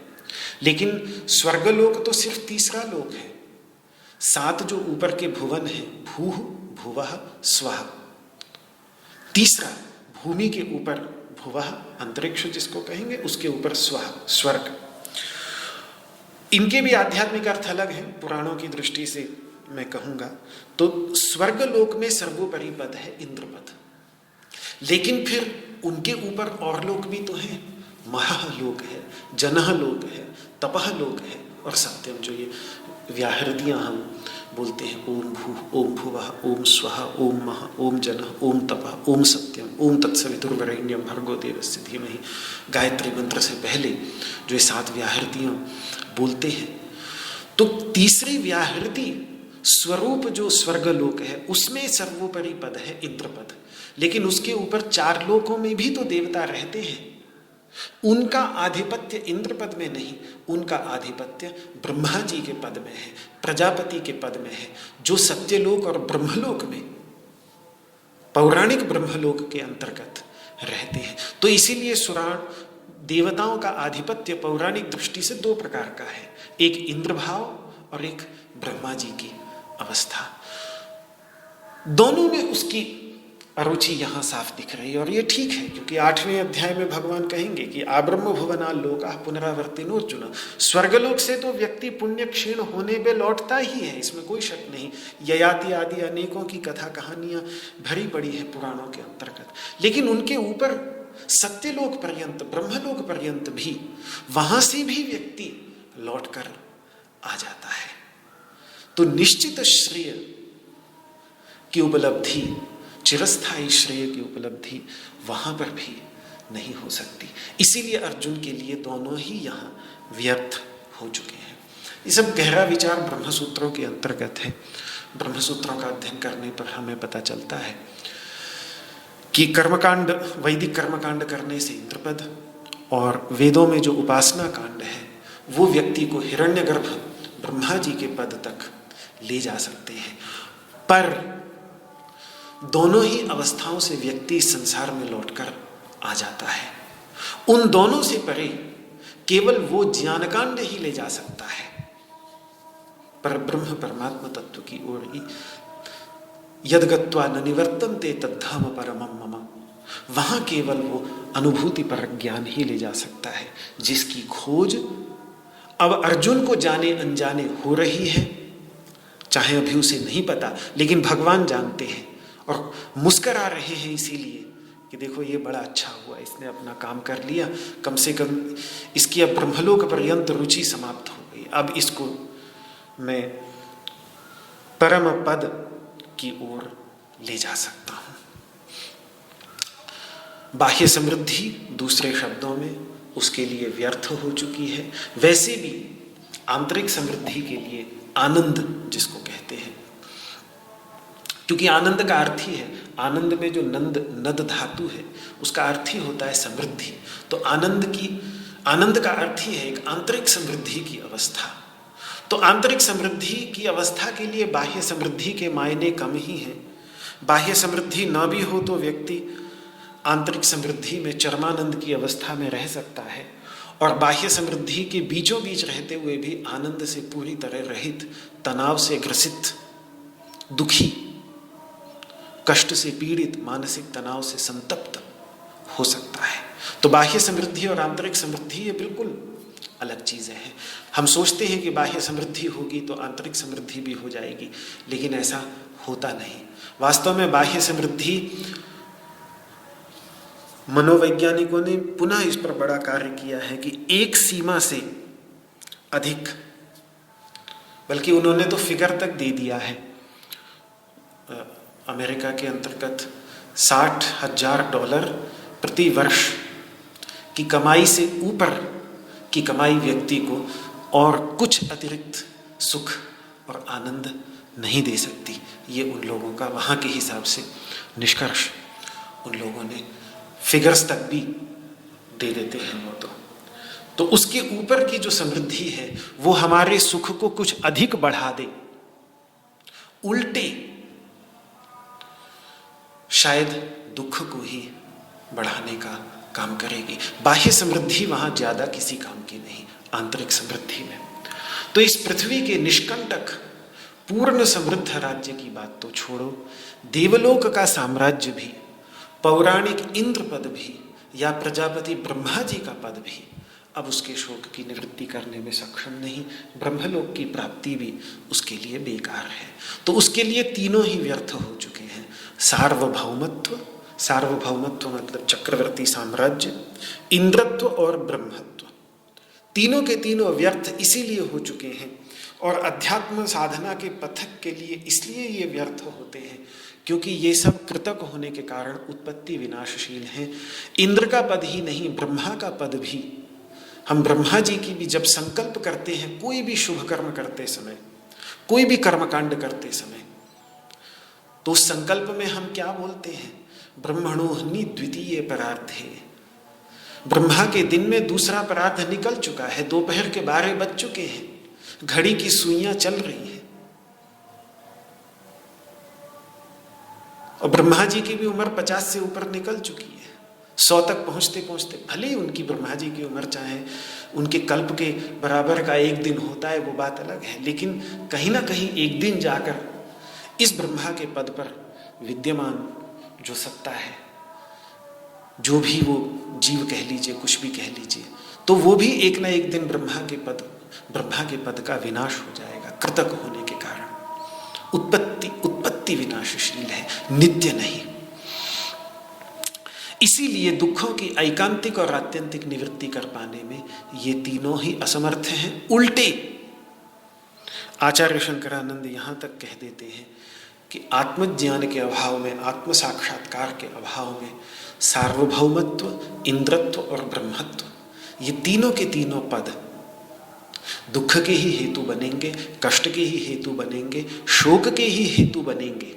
लेकिन स्वर्गलोक तो सिर्फ तीसरा लोक है। 7 जो ऊपर के भुवन है, भूः भुवः स्वः, तीसरा भूमि के ऊपर भुवः अंतरिक्ष जिसको कहेंगे, उसके ऊपर स्वः स्वर्ग। इनके भी आध्यात्मिक अर्थ अलग हैं, पुराणों की दृष्टि से मैं कहूँगा तो स्वर्गलोक में सर्वोपरि पद है इंद्रपद, लेकिन फिर उनके ऊपर और लोक भी तो हैं, महालोक है, जनहलोक है, तपहलोक है और सत्यम, जो ये व्याहृतियाँ हम बोलते हैं, ओम भूः ओम भुवः ओम स्वः ओम महा ओम जनः ओम तपः ओम सत्यम ओम तत्सवितुर्वरेण्यं भर्गो देवस्य धीमहि, गायत्री मंत्र से पहले जो ये 7 व्याहृतियाँ बोलते हैं। तो तीसरी व्याहृति स्वरूप जो स्वर्गलोक है उसमें सर्वोपरि पद है इंद्रपद, लेकिन उसके ऊपर 4 लोकों में भी तो देवता रहते हैं। उनका आधिपत्य इंद्रपद में नहीं, उनका आधिपत्य ब्रह्मा जी के पद में है, प्रजापति के पद में है, जो सत्यलोक और ब्रह्मलोक में, पौराणिक ब्रह्मलोक के अंतर्गत रहते हैं। तो इसीलिए सुराण देवताओं का आधिपत्य पौराणिक दृष्टि से 2 प्रकार का है, एक इंद्रभाव और एक ब्रह्मा जी की अवस्था। दोनों में उसकी अरुचि यहाँ साफ दिख रही है और ये ठीक है, क्योंकि 8वें अध्याय में भगवान कहेंगे कि आब्रह्म भुवना लोका पुनरावर्तिनोर्जुन, स्वर्गलोक से तो व्यक्ति पुण्य क्षीण होने पे लौटता ही है, इसमें कोई शक नहीं। ययाति आदि अनेकों की कथा कहानियां भरी पड़ी है पुराणों के अंतर्गत, लेकिन उनके ऊपर सत्यलोक पर्यंत, ब्रह्मलोक पर्यंत भी, वहां से भी व्यक्ति लौटकर आ जाता है। तो निश्चित श्रेय की उपलब्धि, चिरस्थायी श्रेय की उपलब्धि वहां पर भी नहीं हो सकती। इसीलिए अर्जुन के लिए दोनों ही यहाँ व्यर्थ हो चुके हैं। ये सब गहरा विचार ब्रह्मसूत्रों के अंतर्गत है। ब्रह्मसूत्रों का अध्ययन करने पर हमें पता चलता है कि कर्मकांड, वैदिक कर्मकांड करने से इंद्रपद, और वेदों में जो उपासना कांड है वो व्यक्ति को हिरण्यगर्भ ब्रह्मा जी के पद तक ले जा सकते हैं। पर दोनों ही अवस्थाओं से व्यक्ति संसार में लौटकर आ जाता है। उन दोनों से परे केवल वो ज्ञानकांड ही ले जा सकता है, पर ब्रह्म परमात्मा तत्व की ओर ही यद्गत्वा न निवर्तन्ते तद्धाम परमं मम, वहां केवल वो अनुभूति पर ज्ञान ही ले जा सकता है, जिसकी खोज अब अर्जुन को जाने अनजाने हो रही है। चाहे अभी उसे नहीं पता, लेकिन भगवान जानते हैं और मुस्कुरा रहे हैं इसीलिए कि देखो ये बड़ा अच्छा हुआ, इसने अपना काम कर लिया, कम से कम इसकी अब ब्रह्मलोक पर्यंत रुचि समाप्त हो गई, अब इसको मैं परम पद की ओर ले जा सकता हूं। बाह्य समृद्धि दूसरे शब्दों में उसके लिए व्यर्थ हो चुकी है। वैसे भी आंतरिक समृद्धि के लिए आनंद जिसको कहते हैं, क्योंकि आनंद का अर्थ ही है, आनंद में जो नद धातु है उसका अर्थ ही होता है समृद्धि। तो आनंद का अर्थ ही है एक आंतरिक समृद्धि की अवस्था। तो आंतरिक समृद्धि की अवस्था के लिए बाह्य समृद्धि के मायने कम ही हैं। बाह्य समृद्धि ना भी हो तो व्यक्ति आंतरिक समृद्धि में चरमानंद की अवस्था में रह सकता है, और बाह्य समृद्धि के बीचों बीच रहते हुए भी आनंद से पूरी तरह रहित, तनाव से ग्रसित, दुखी, कष्ट से पीड़ित, मानसिक तनाव से संतप्त हो सकता है। तो बाह्य समृद्धि और आंतरिक समृद्धि ये बिल्कुल अलग चीज़ें हैं। हम सोचते हैं कि बाह्य समृद्धि होगी तो आंतरिक समृद्धि भी हो जाएगी, लेकिन ऐसा होता नहीं। वास्तव में बाह्य समृद्धि, मनोवैज्ञानिकों ने पुनः इस पर बड़ा कार्य किया है कि एक सीमा से अधिक, बल्कि उन्होंने तो फिगर तक दे दिया है अमेरिका के अंतर्गत $60,000 प्रति वर्ष की कमाई से ऊपर की कमाई व्यक्ति को और कुछ अतिरिक्त सुख और आनंद नहीं दे सकती। ये उन लोगों का वहाँ के हिसाब से निष्कर्ष उन लोगों ने फिगर्स तक भी दे देते हैं वो तो उसके ऊपर की जो समृद्धि है वो हमारे सुख को कुछ अधिक बढ़ा दे, उल्टे शायद दुख को ही बढ़ाने का काम करेगी। बाह्य समृद्धि वहां ज्यादा किसी काम की नहीं, आंतरिक समृद्धि में। तो इस पृथ्वी के निष्कंटक पूर्ण समृद्ध राज्य की बात तो छोड़ो, देवलोक का साम्राज्य भी, पौराणिक इंद्र पद भी या प्रजापति ब्रह्मा जी का पद भी अब उसके शोक की निवृत्ति करने में सक्षम नहीं। ब्रह्मलोक की प्राप्ति भी उसके लिए बेकार है। तो उसके लिए तीनों ही व्यर्थ हो चुके हैं। सार्वभौमत्व, सार्वभौमत्व मतलब चक्रवर्ती साम्राज्य, इंद्रत्व और ब्रह्मत्व, तीनों के तीनों व्यर्थ इसीलिए हो चुके हैं। और अध्यात्म साधना के पथक के लिए इसलिए ये व्यर्थ होते हैं क्योंकि ये सब कृतक होने के कारण उत्पत्ति विनाशशील हैं। इंद्र का पद ही नहीं, ब्रह्मा का पद भी, हम ब्रह्मा जी की भी जब संकल्प करते हैं कोई भी शुभ कर्म करते समय, कोई भी कर्मकांड करते समय, तो उस संकल्प में हम क्या बोलते हैं? ब्रह्मणोहनि द्वितीय परार्धे, ब्रह्मा के दिन में दूसरा परार्ध निकल चुका है, दोपहर के 12 बज चुके हैं, घड़ी की सुइयां चल रही हैं। और ब्रह्मा जी की भी उम्र 50 से ऊपर निकल चुकी है। 100 तक पहुंचते पहुंचते, भले ही उनकी ब्रह्मा जी की उम्र चाहे उनके कल्प के बराबर का एक दिन होता है, वो बात अलग है, लेकिन कहीं ना कहीं एक दिन जाकर इस ब्रह्मा के पद पर विद्यमान जो सत्ता है, जो भी वो जीव कह लीजिए, कुछ भी कह लीजिए, तो वो भी एक ना एक दिन ब्रह्मा के पद का विनाश हो जाएगा कृतक होने के कारण। उत्पत्ति विनाशशील है, नित्य नहीं। इसीलिए दुखों की ऐकांतिक और आत्यंतिक निवृत्ति कर पाने में ये तीनों ही असमर्थ हैं। उल्टे आचार्य शंकरानंद यहां तक कह देते हैं कि आत्मज्ञान के अभाव में, आत्म साक्षात्कार के अभाव में सार्वभौमत्व, इंद्रत्व और ब्रह्मत्व, ये तीनों के तीनों पद दुख के ही हेतु बनेंगे, कष्ट के ही हेतु बनेंगे, शोक के ही हेतु बनेंगे।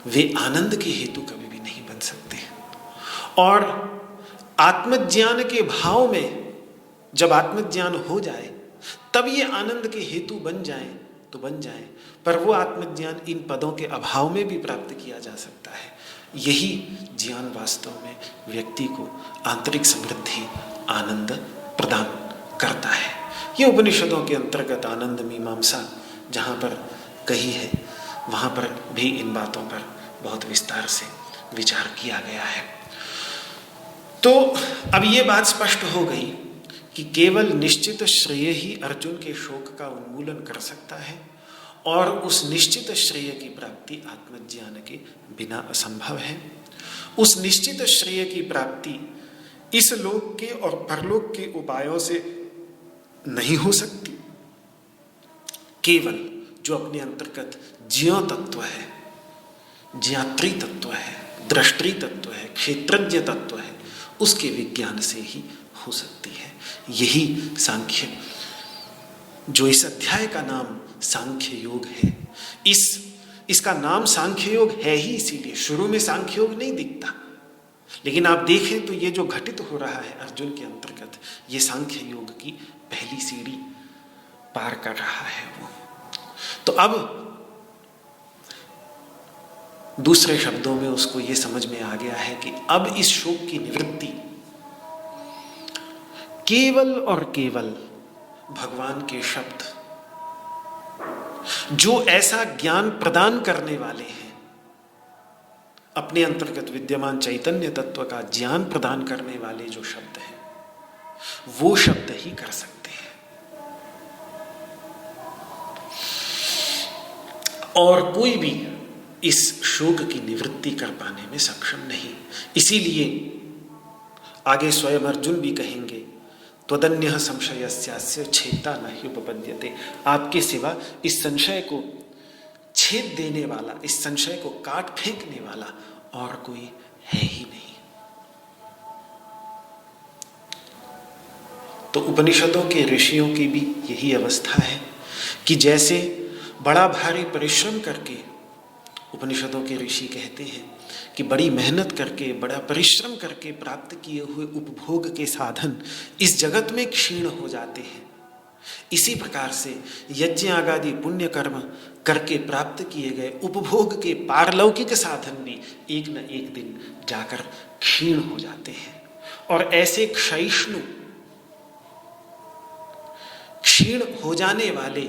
वे आनंद के हेतु कभी भी नहीं बन सकते। और आत्मज्ञान के भाव में जब आत्मज्ञान हो जाए तब ये आनंद के हेतु बन जाए तो बन जाए, पर वो आत्मज्ञान इन पदों के अभाव में भी प्राप्त किया जा सकता है। यही ज्ञान वास्तव में व्यक्ति को आंतरिक समृद्धि, आनंद प्रदान करता है। ये उपनिषदों के अंतर्गत आनंद मीमांसा जहाँ पर कही है, वहाँ पर भी इन बातों पर बहुत विस्तार से विचार किया गया है। तो अब ये बात स्पष्ट हो गई कि केवल निश्चित श्रेय ही अर्जुन के शोक का उन्मूलन कर सकता है, और उस निश्चित श्रेय की प्राप्ति आत्मज्ञान के बिना असंभव है। उस निश्चित श्रेय की प्राप्ति इस लोक के और परलोक के उपायों से नहीं हो सकती। केवल जो अपने अंतर्गत ज्ञ तत्व है, ज्ञात्री तत्व है, दृष्टि तत्व है, क्षेत्रज्ञ तत्व है, उसके विज्ञान से ही हो सकती है। यही सांख्य, जो इस अध्याय का नाम सांख्य योग है, इसका नाम सांख्य योग है ही इसीलिए। शुरू में सांख्य योग नहीं दिखता, लेकिन आप देखें तो ये जो घटित हो रहा है अर्जुन के अंतर्गत, ये सांख्य योग की पहली सीढ़ी पार कर रहा है वो। तो अब दूसरे शब्दों में उसको ये समझ में आ गया है कि अब इस शोक की निवृत्ति केवल और केवल भगवान के शब्द, जो ऐसा ज्ञान प्रदान करने वाले हैं, अपने अंतर्गत विद्यमान चैतन्य तत्व का ज्ञान प्रदान करने वाले जो शब्द हैं, वो शब्द ही कर सकते हैं। और कोई भी इस शोक की निवृत्ति कर पाने में सक्षम नहीं। इसीलिए आगे स्वयं अर्जुन भी कहेंगे, त्वदन्यः संशयस्यास्य छेता न हि उपपद्यते, आपके सिवा इस संशय को छेद देने वाला, इस संशय को काट फेंकने वाला और कोई है ही नहीं। तो उपनिषदों के ऋषियों की भी यही अवस्था है कि जैसे बड़ा भारी परिश्रम करके, उपनिषदों के ऋषि कहते हैं कि बड़ी मेहनत करके, बड़ा परिश्रम करके प्राप्त किए हुए उपभोग के साधन इस जगत में क्षीण हो जाते हैं, इसी प्रकार से यज्ञ आदि पुण्य कर्म करके प्राप्त किए गए उपभोग के पारलौकिक साधन भी एक न एक दिन जाकर क्षीण हो जाते हैं। और ऐसे क्षयिष्णु, क्षीण हो जाने वाले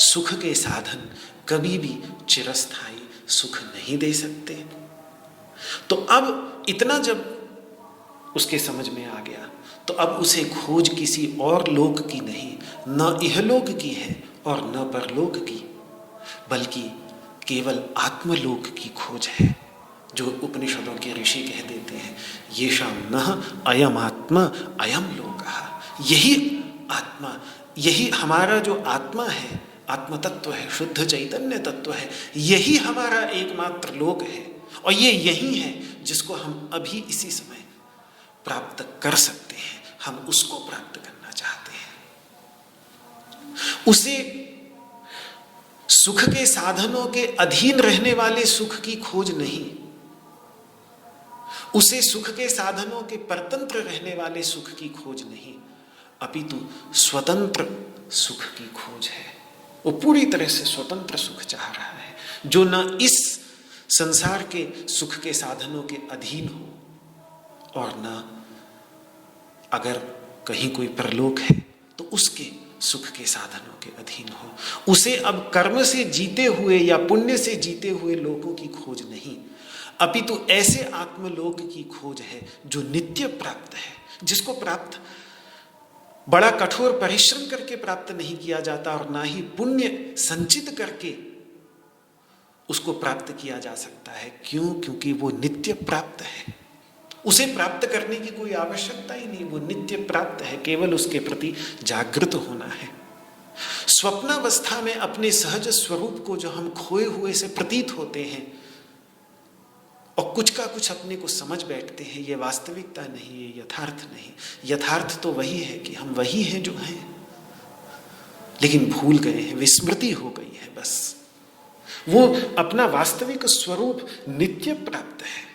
सुख के साधन कभी भी चिरस्थायी सुख नहीं दे सकते। तो अब इतना जब उसके समझ में आ गया, तो अब उसे खोज किसी और लोक की नहीं, न इहलोक की है और न परलोक की, बल्कि केवल आत्मलोक की खोज है। जो उपनिषदों के ऋषि कह देते हैं, येषां नः अयम आत्मा अयम लोकः, यही आत्मा, यही हमारा जो आत्मा है, आत्म तत्व है, शुद्ध चैतन्य तत्व है, यही हमारा एकमात्र लोक है। और ये यही है जिसको हम अभी इसी समय प्राप्त कर सकते हैं। हम उसको प्राप्त करना चाहते हैं। उसे सुख के साधनों के अधीन रहने वाले सुख की खोज नहीं, उसे सुख के साधनों के परतंत्र रहने वाले सुख की खोज नहीं, अपितु स्वतंत्र सुख की खोज है। वो पूरी तरह से स्वतंत्र सुख चाह रहा है, जो न इस संसार के सुख के साधनों के अधीन हो और न अगर कहीं कोई परलोक है तो उसके सुख के साधनों के अधीन हो। उसे अब कर्म से जीते हुए या पुण्य से जीते हुए लोगों की खोज नहीं, अपितु ऐसे आत्मलोक की खोज है जो नित्य प्राप्त है, जिसको प्राप्त बड़ा कठोर परिश्रम करके प्राप्त नहीं किया जाता और ना ही पुण्य संचित करके उसको प्राप्त किया जा सकता है। क्यों? क्योंकि वो नित्य प्राप्त है। उसे प्राप्त करने की कोई आवश्यकता ही नहीं, वो नित्य प्राप्त है, केवल उसके प्रति जागृत होना है। स्वप्नावस्था में अपने सहज स्वरूप को जो हम खोए हुए से प्रतीत होते हैं और कुछ का कुछ अपने को समझ बैठते हैं, ये वास्तविकता नहीं, ये यथार्थ नहीं। यथार्थ तो वही है कि हम वही हैं जो हैं, लेकिन भूल गए हैं, विस्मृति हो गई है। बस वो अपना वास्तविक स्वरूप नित्य प्राप्त है।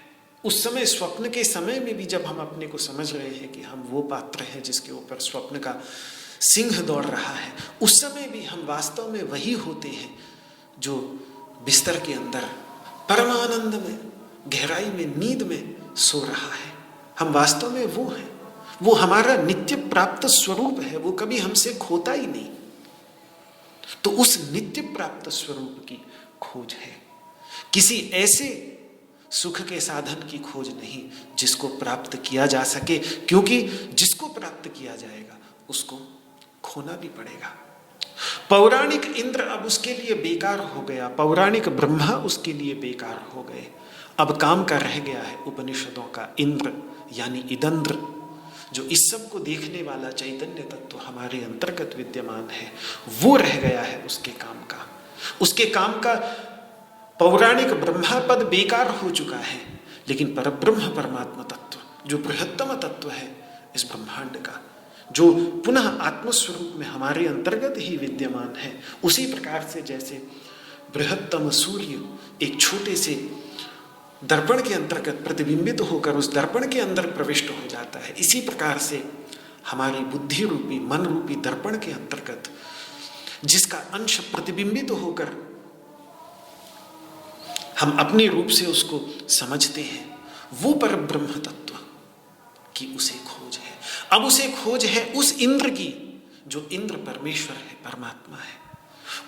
उस समय स्वप्न के समय में भी जब हम अपने को समझ रहे हैं कि हम वो पात्र हैं जिसके ऊपर स्वप्न का सिंह दौड़ रहा है, उस समय भी हम वास्तव में वही होते हैं जो बिस्तर के अंदर परमानंद में, गहराई में, नींद में सो रहा है। हम वास्तव में वो हैं, वो हमारा नित्य प्राप्त स्वरूप है, वो कभी हमसे खोता ही नहीं। तो उस नित्य प्राप्त स्वरूप की खोज है, किसी ऐसे सुख के साधन की खोज नहीं जिसको प्राप्त किया जा सके, क्योंकि जिसको प्राप्त किया जाएगा उसको खोना भी पड़ेगा। पौराणिक इंद्र अब उसके लिए बेकार हो गया, पौराणिक ब्रह्मा उसके लिए बेकार हो गए। अब काम का रह गया है उपनिषदों का इंद्र यानी इदंद्र, जो इस सब को देखने वाला चैतन्य तत्व हमारे अंतर्गत विद्यमान है, वो रह गया है उसके काम का। उसके काम का पौराणिक ब्रह्मा पद बेकार हो चुका है, लेकिन परब्रह्म परमात्मा तत्व जो बृहत्तम तत्व है इस ब्रह्मांड का, जो पुनः आत्मस्वरूप में हमारे अंतर्गत ही विद्यमान है, उसी प्रकार से जैसे बृहत्तम सूर्य एक छोटे से दर्पण के अंतर्गत प्रतिबिंबित होकर उस दर्पण के अंदर प्रविष्ट हो जाता है, इसी प्रकार से हमारी बुद्धि रूपी, मन रूपी दर्पण के अंतर्गत जिसका अंश प्रतिबिंबित होकर हम अपने रूप से उसको समझते हैं, वो परब्रह्म तत्व की उसे खोज है। अब उसे खोज है उस इंद्र की जो इंद्र परमेश्वर है, परमात्मा है,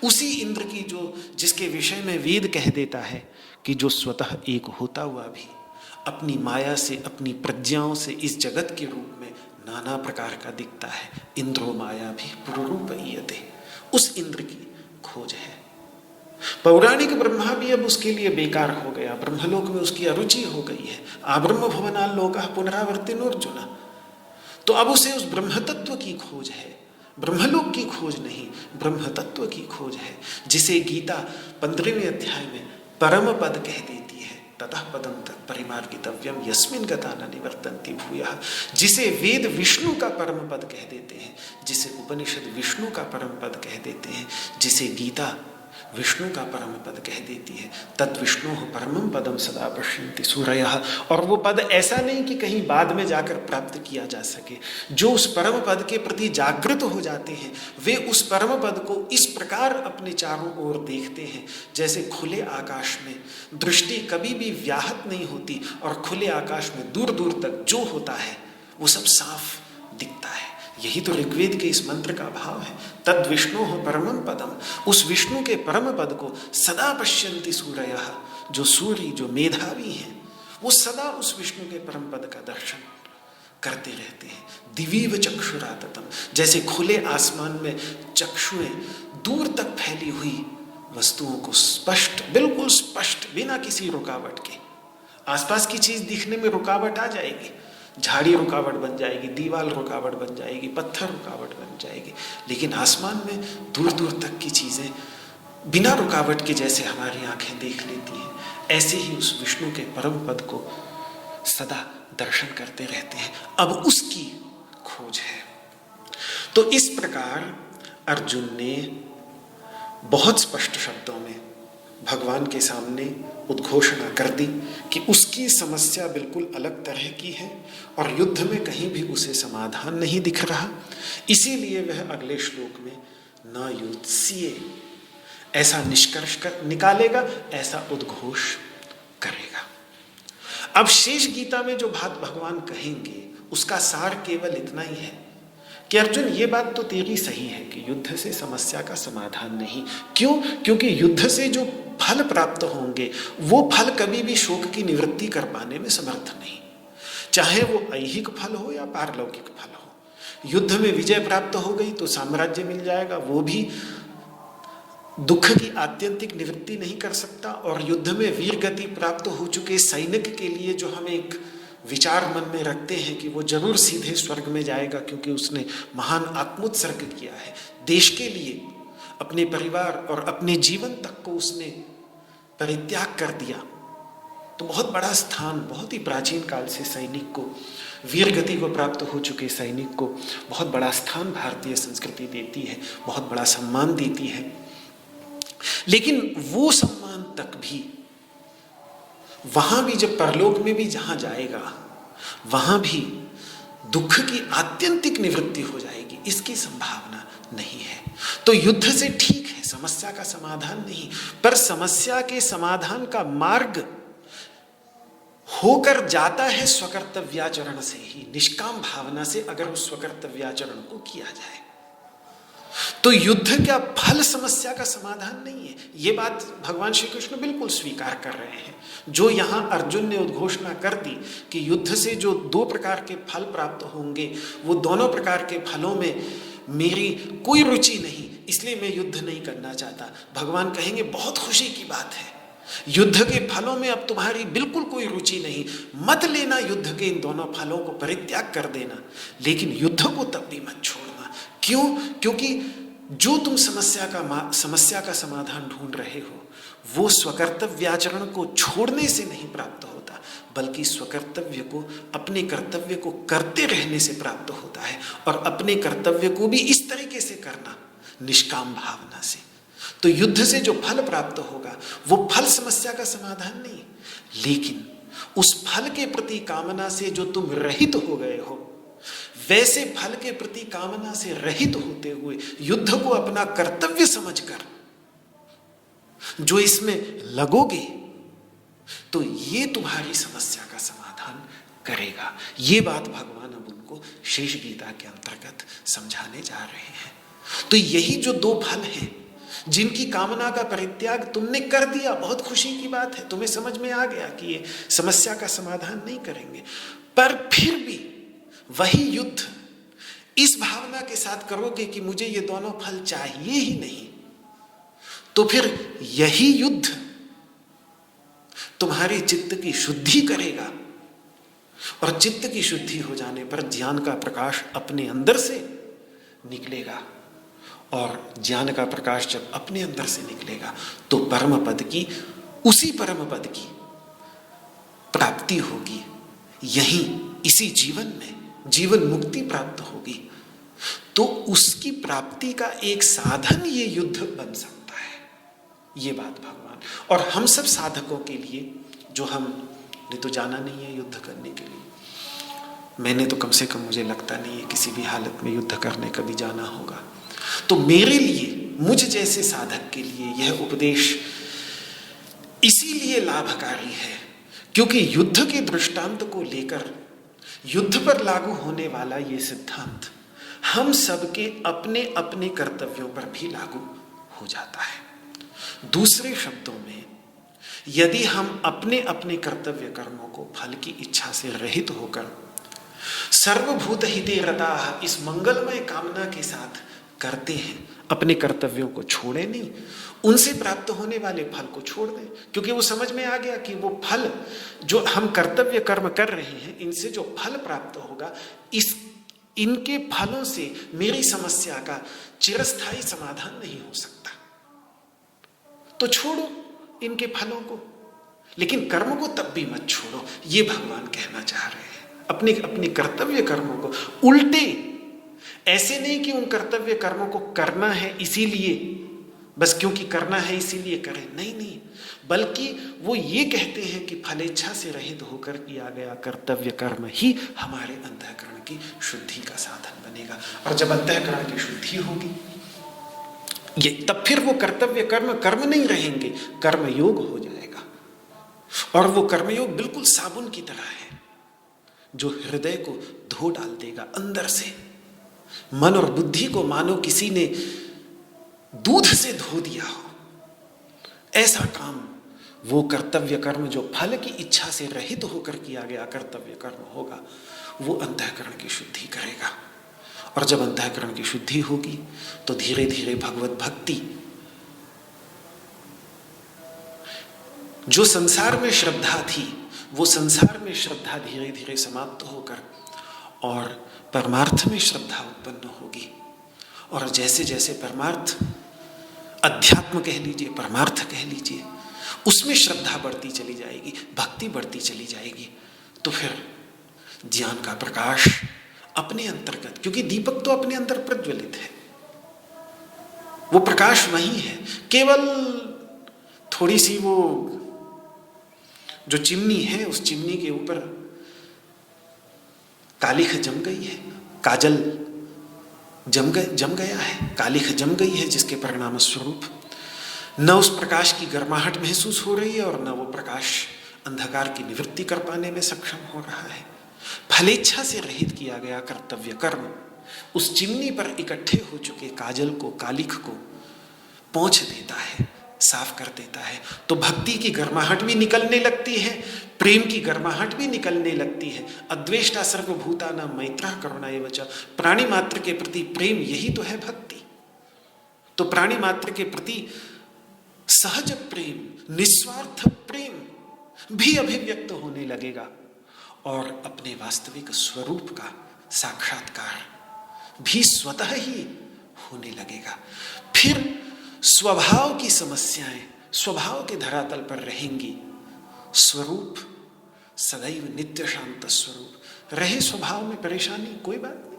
उसी इंद्र की जो जिसके विषय में वेद कह देता है कि जो स्वतः एक होता हुआ भी अपनी माया से, अपनी प्रज्ञाओं से इस जगत के रूप में नाना प्रकार का दिखता है। इंद्रो माया भी पुरूपयते, उस इंद्र की खोज है। पौराणिक ब्रह्मा भी अब उसके लिए बेकार हो गया, ब्रह्मलोक में उसकी अरुचि हो गई है। आब्रह्म भवनाल्लोकः पुनरावर्तिनोर्जुन, तो अब उसे उस ब्रह्म तत्व की खोज है, ब्रह्मलोक की खोज नहीं, ब्रह्म तत्व की खोज है, जिसे गीता 15वें अध्याय में परम पद कह देती है। ततः पदम तत्परिमार्गितव्यम यस्मिन् गता न निवर्तन्ति भूयः, जिसे वेद विष्णु का परम पद कह देते हैं, जिसे उपनिषद विष्णु का परम पद कह देते हैं, जिसे गीता विष्णु का परम पद कह देती है। तद विष्णु परमम पदम सदा पश्यन्ति सूरयः। और वो पद ऐसा नहीं कि कहीं बाद में जाकर प्राप्त किया जा सके। जो उस परम पद के प्रति जागृत हो जाते हैं वे उस परम पद को इस प्रकार अपने चारों ओर देखते हैं जैसे खुले आकाश में दृष्टि कभी भी व्याहत नहीं होती और खुले आकाश में दूर दूर तक जो होता है वो सब साफ दिखता है। यही तो ऋग्वेद के इस मंत्र का भाव है। तद विष्णु परमम पदम, उस विष्णु के परम पद को सदा पश्यन्ति सूरयः, जो सूर्य जो मेधावी हैं वो सदा उस विष्णु के परम पद का दर्शन करते रहते हैं। दिवीव चक्षुराततम, जैसे खुले आसमान में चक्षुएं दूर तक फैली हुई वस्तुओं को स्पष्ट, बिल्कुल स्पष्ट, बिना किसी रुकावट के, आसपास की चीज दिखने में रुकावट आ जाएगी, झाड़ी रुकावट बन जाएगी, दीवार रुकावट बन जाएगी, पत्थर रुकावट बन जाएगी, लेकिन आसमान में दूर दूर तक की चीजें बिना रुकावट के जैसे हमारी आंखें देख लेती हैं, ऐसे ही उस विष्णु के परम पद को सदा दर्शन करते रहते हैं। अब उसकी खोज है। तो इस प्रकार अर्जुन ने बहुत स्पष्ट शब्दों में भगवान के सामने उद्घोषणा कर दी कि उसकी समस्या बिल्कुल अलग तरह की है और युद्ध में कहीं भी उसे समाधान नहीं दिख रहा। इसीलिए वह अगले श्लोक में न युत्स्ये ऐसा निष्कर्ष निकालेगा, ऐसा उद्घोष करेगा। अब शेष गीता में जो बात भगवान कहेंगे उसका सार केवल इतना ही है कि अर्जुन ये बात तो तेरी सही है कि युद्ध से समस्या का समाधान नहीं। क्यों? क्योंकि युद्ध से जो फल प्राप्त होंगे वो फल कभी भी शोक की निवृत्ति कर पाने में समर्थ नहीं, चाहे वो ऐहिक फल हो या पारलौकिक फल हो। युद्ध में विजय प्राप्त हो गई तो साम्राज्य मिल जाएगा, वो भी दुख की आत्यंतिक निवृत्ति नहीं कर सकता। और युद्ध में वीर गति प्राप्त हो चुके सैनिक के लिए जो हम एक विचार मन में रखते हैं कि वो जरूर सीधे स्वर्ग में जाएगा क्योंकि उसने महान आत्मोत्सर्ग किया है देश के लिए, अपने परिवार और अपने जीवन तक को उसने परित्याग कर दिया, तो बहुत बड़ा स्थान, बहुत ही प्राचीन काल से सैनिक को, वीर गति को प्राप्त हो चुके सैनिक को बहुत बड़ा स्थान भारतीय संस्कृति देती है, बहुत बड़ा सम्मान देती है। लेकिन वो सम्मान तक भी, वहां भी जब परलोक में भी जहां जाएगा वहां भी दुख की आत्यंतिक निवृत्ति हो जाएगी, इसकी संभावना नहीं है। तो युद्ध से ठीक है, समस्या का समाधान नहीं, पर समस्या के समाधान का मार्ग होकर जाता है स्वकर्तव्याचरण से ही, निष्काम भावना से अगर उस स्वकर्तव्याचरण को किया जाए। तो युद्ध क्या फल समस्या का समाधान नहीं है, ये बात भगवान श्री कृष्ण बिल्कुल स्वीकार कर रहे हैं। जो यहां अर्जुन ने उद्घोषणा कर दी कि युद्ध से जो दो प्रकार के फल प्राप्त होंगे वो दोनों प्रकार के फलों में मेरी कोई रुचि नहीं, इसलिए मैं युद्ध नहीं करना चाहता। भगवान कहेंगे बहुत खुशी की बात है, युद्ध के फलों में अब तुम्हारी बिल्कुल कोई रुचि नहीं, मत लेना युद्ध के इन दोनों फलों को, परित्याग कर देना, लेकिन युद्ध को तब भी मत छोड़ना। क्यों? क्योंकि जो तुम समस्या का समाधान ढूंढ रहे हो वो स्वकर्तव्याचरण को छोड़ने से नहीं प्राप्त होता, बल्कि स्वकर्तव्य को, अपने कर्तव्य को करते रहने से प्राप्त होता है। और अपने कर्तव्य को भी इस तरीके से करना, निष्काम भावना से। तो युद्ध से जो फल प्राप्त होगा वो फल समस्या का समाधान नहीं, लेकिन उस फल के प्रति कामना से जो तुम रहित हो गए हो, वैसे फल के प्रति कामना से रहित होते हुए युद्ध को अपना कर्तव्य समझकर जो इसमें लगोगे तो ये तुम्हारी समस्या का समाधान करेगा। ये बात भगवान अब उनको शेष गीता के अंतर्गत समझाने जा रहे हैं। तो यही जो दो फल हैं जिनकी कामना का परित्याग तुमने कर दिया, बहुत खुशी की बात है, तुम्हें समझ में आ गया कि ये समस्या का समाधान नहीं करेंगे, पर फिर भी वही युद्ध इस भावना के साथ करोगे कि मुझे ये दोनों फल चाहिए ही नहीं, तो फिर यही युद्ध तुम्हारे चित्त की शुद्धि करेगा। और चित्त की शुद्धि हो जाने पर ज्ञान का प्रकाश अपने अंदर से निकलेगा और ज्ञान का प्रकाश जब अपने अंदर से निकलेगा तो परम पद की, उसी परम पद की प्राप्ति होगी। यहीं इसी जीवन में जीवन मुक्ति प्राप्त होगी। तो उसकी प्राप्ति का एक साधन ये युद्ध बन सकता है। ये बात भगवान और हम सब साधकों के लिए, जो हमने तो जाना नहीं है युद्ध करने के लिए, मैंने तो कम से कम, मुझे लगता नहीं है किसी भी हालत में युद्ध करने कभी जाना होगा। तो मेरे लिए, मुझ जैसे साधक के लिए यह उपदेश इसीलिए लाभकारी है क्योंकि युद्ध के दृष्टांत को लेकर युद्ध पर लागू होने वाला ये सिद्धांत हम सबके अपने अपने कर्तव्यों पर भी लागू हो जाता है। दूसरे शब्दों में, यदि हम अपने अपने कर्तव्य कर्मों को फल की इच्छा से रहित होकर सर्वभूत हिते रताः इस मंगलमय कामना के साथ करते हैं, अपने कर्तव्यों को छोड़े नहीं, उनसे प्राप्त होने वाले फल को छोड़ दें, क्योंकि वो समझ में आ गया कि वो फल जो हम कर्तव्य कर्म कर रहे हैं, इनसे जो फल प्राप्त होगा, इनके फलों से मेरी समस्या का चिरस्थायी समाधान नहीं हो सकता, तो छोड़ो इनके फलों को, लेकिन कर्म को तब भी मत छोड़ो। ये भगवान कहना चाह रहे हैं। अपने अपने कर्तव्य कर्मों को उल्टे, ऐसे नहीं कि उन कर्तव्य कर्मों को करना है इसीलिए, बस क्योंकि करना है इसीलिए करें, नहीं नहीं, बल्कि वो ये कहते हैं कि फलेच्छा से रहित होकर किया गया कर्तव्य कर्म ही हमारे अंतःकरण की शुद्धि का साधन बनेगा। और जब अंतःकरण की शुद्धि होगी, ये तब फिर वो कर्तव्य कर्म कर्म नहीं रहेंगे, कर्मयोग हो जाएगा। और वो कर्मयोग बिल्कुल साबुन की तरह है जो हृदय को धो डाल देगा अंदर से। मन और बुद्धि को मानो किसी ने दूध से धो दिया हो, ऐसा काम वो कर्तव्य कर्म जो फल की इच्छा से रहित होकर किया गया कर्तव्य कर्म होगा, वो अंतःकरण की शुद्धि करेगा। और जब अंतःकरण की शुद्धि होगी तो धीरे धीरे भगवत भक्ति, जो संसार में श्रद्धा थी, वो संसार में श्रद्धा धीरे धीरे समाप्त होकर और परमार्थ में श्रद्धा उत्पन्न होगी। और जैसे जैसे परमार्थ, अध्यात्म कह लीजिए, परमार्थ कह लीजिए, उसमें श्रद्धा बढ़ती चली जाएगी, भक्ति बढ़ती चली जाएगी, तो फिर ज्ञान का प्रकाश अपने अंतर्गत, क्योंकि दीपक तो अपने अंदर प्रज्वलित है, वो प्रकाश वही है, केवल थोड़ी सी वो जो चिमनी है, उस चिमनी के ऊपर कालिख जम गई है, काजल जम गया है, कालिख जम गई है, जिसके परिणाम स्वरूप न उस प्रकाश की गर्माहट महसूस हो रही है और न वो प्रकाश अंधकार की निवृत्ति कर पाने में सक्षम हो रहा है। फलेच्छा से रहित किया गया कर्तव्य कर्म उस चिमनी पर इकट्ठे हो चुके काजल को, कालिख को पोंछ देता है, साफ कर देता है। तो भक्ति की गर्माहट भी निकलने लगती है, प्रेम की गर्माहट भी निकलने लगती है। अद्वेष्टा सर्वभूतानां मैत्रः करुणा एव च, प्राणी मात्र के प्रति प्रेम, यही तो है भक्ति। तो प्राणी मात्र के प्रति सहज प्रेम, निस्वार्थ प्रेम भी अभिव्यक्त होने लगेगा और अपने वास्तविक स्वरूप का साक्षात्कार भी स्वतः ही होने लगेगा। फिर स्वभाव की समस्याएं स्वभाव के धरातल पर रहेंगी। स्वरूप सदैव नित्य शांत स्वरूप रहे, स्वभाव में परेशानी कोई बात नहीं,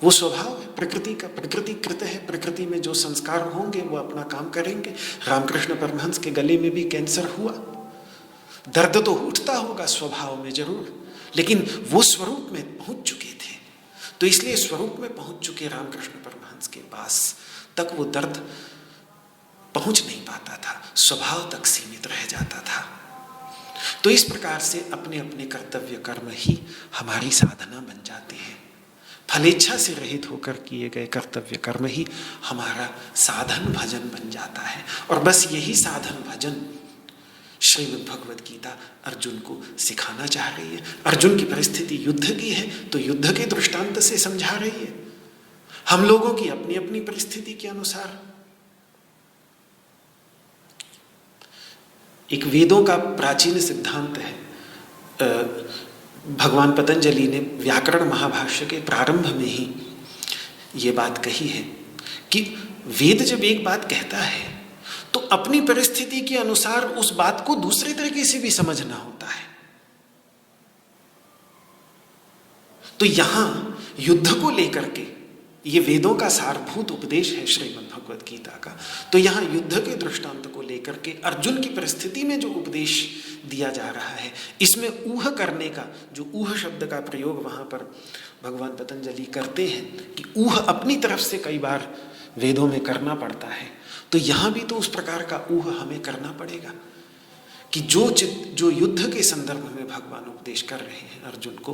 वो स्वभाव है प्रकृति का, प्रकृति कृत है, प्रकृति में जो संस्कार होंगे वो अपना काम करेंगे। रामकृष्ण परमहंस के गले में भी कैंसर हुआ, दर्द तो उठता होगा स्वभाव में जरूर, लेकिन वो स्वरूप में पहुंच चुके थे। तो इसलिए स्वरूप में पहुंच चुके रामकृष्ण परमहंस के पास तक वो दर्द पहुंच नहीं पाता था, स्वभाव तक सीमित रह जाता था। तो इस प्रकार से अपने अपने कर्तव्य कर्म ही हमारी साधना बन जाते हैं। फलेच्छा से रहित होकर किए गए कर्तव्य कर्म ही हमारा साधन भजन बन जाता है। और बस यही साधन भजन श्रीमद् भगवद गीता अर्जुन को सिखाना चाह रही है। अर्जुन की परिस्थिति युद्ध की है तो युद्ध के दृष्टांत से समझा रही है। हम लोगों की अपनी अपनी परिस्थिति के अनुसार एक वेदों का प्राचीन सिद्धांत है। भगवान पतंजलि ने व्याकरण महाभाष्य के प्रारंभ में ही ये बात कही है कि वेद जब एक बात कहता है तो अपनी परिस्थिति के अनुसार उस बात को दूसरे तरीके से भी समझना होता है। तो यहां युद्ध को लेकर के, ये वेदों का सारभूत उपदेश है श्रीमद् भगवद गीता का, तो यहां युद्ध के दृष्टांत को लेकर के अर्जुन की परिस्थिति में जो उपदेश दिया जा रहा है, इसमें ऊह करने का, जो ऊह शब्द का प्रयोग वहां पर भगवान पतंजलि करते हैं कि ऊह अपनी तरफ से कई बार वेदों में करना पड़ता है, तो यहां भी तो उस प्रकार का ऊह हमें करना पड़ेगा कि जो युद्ध के संदर्भ में भगवान उपदेश कर रहे हैं अर्जुन को,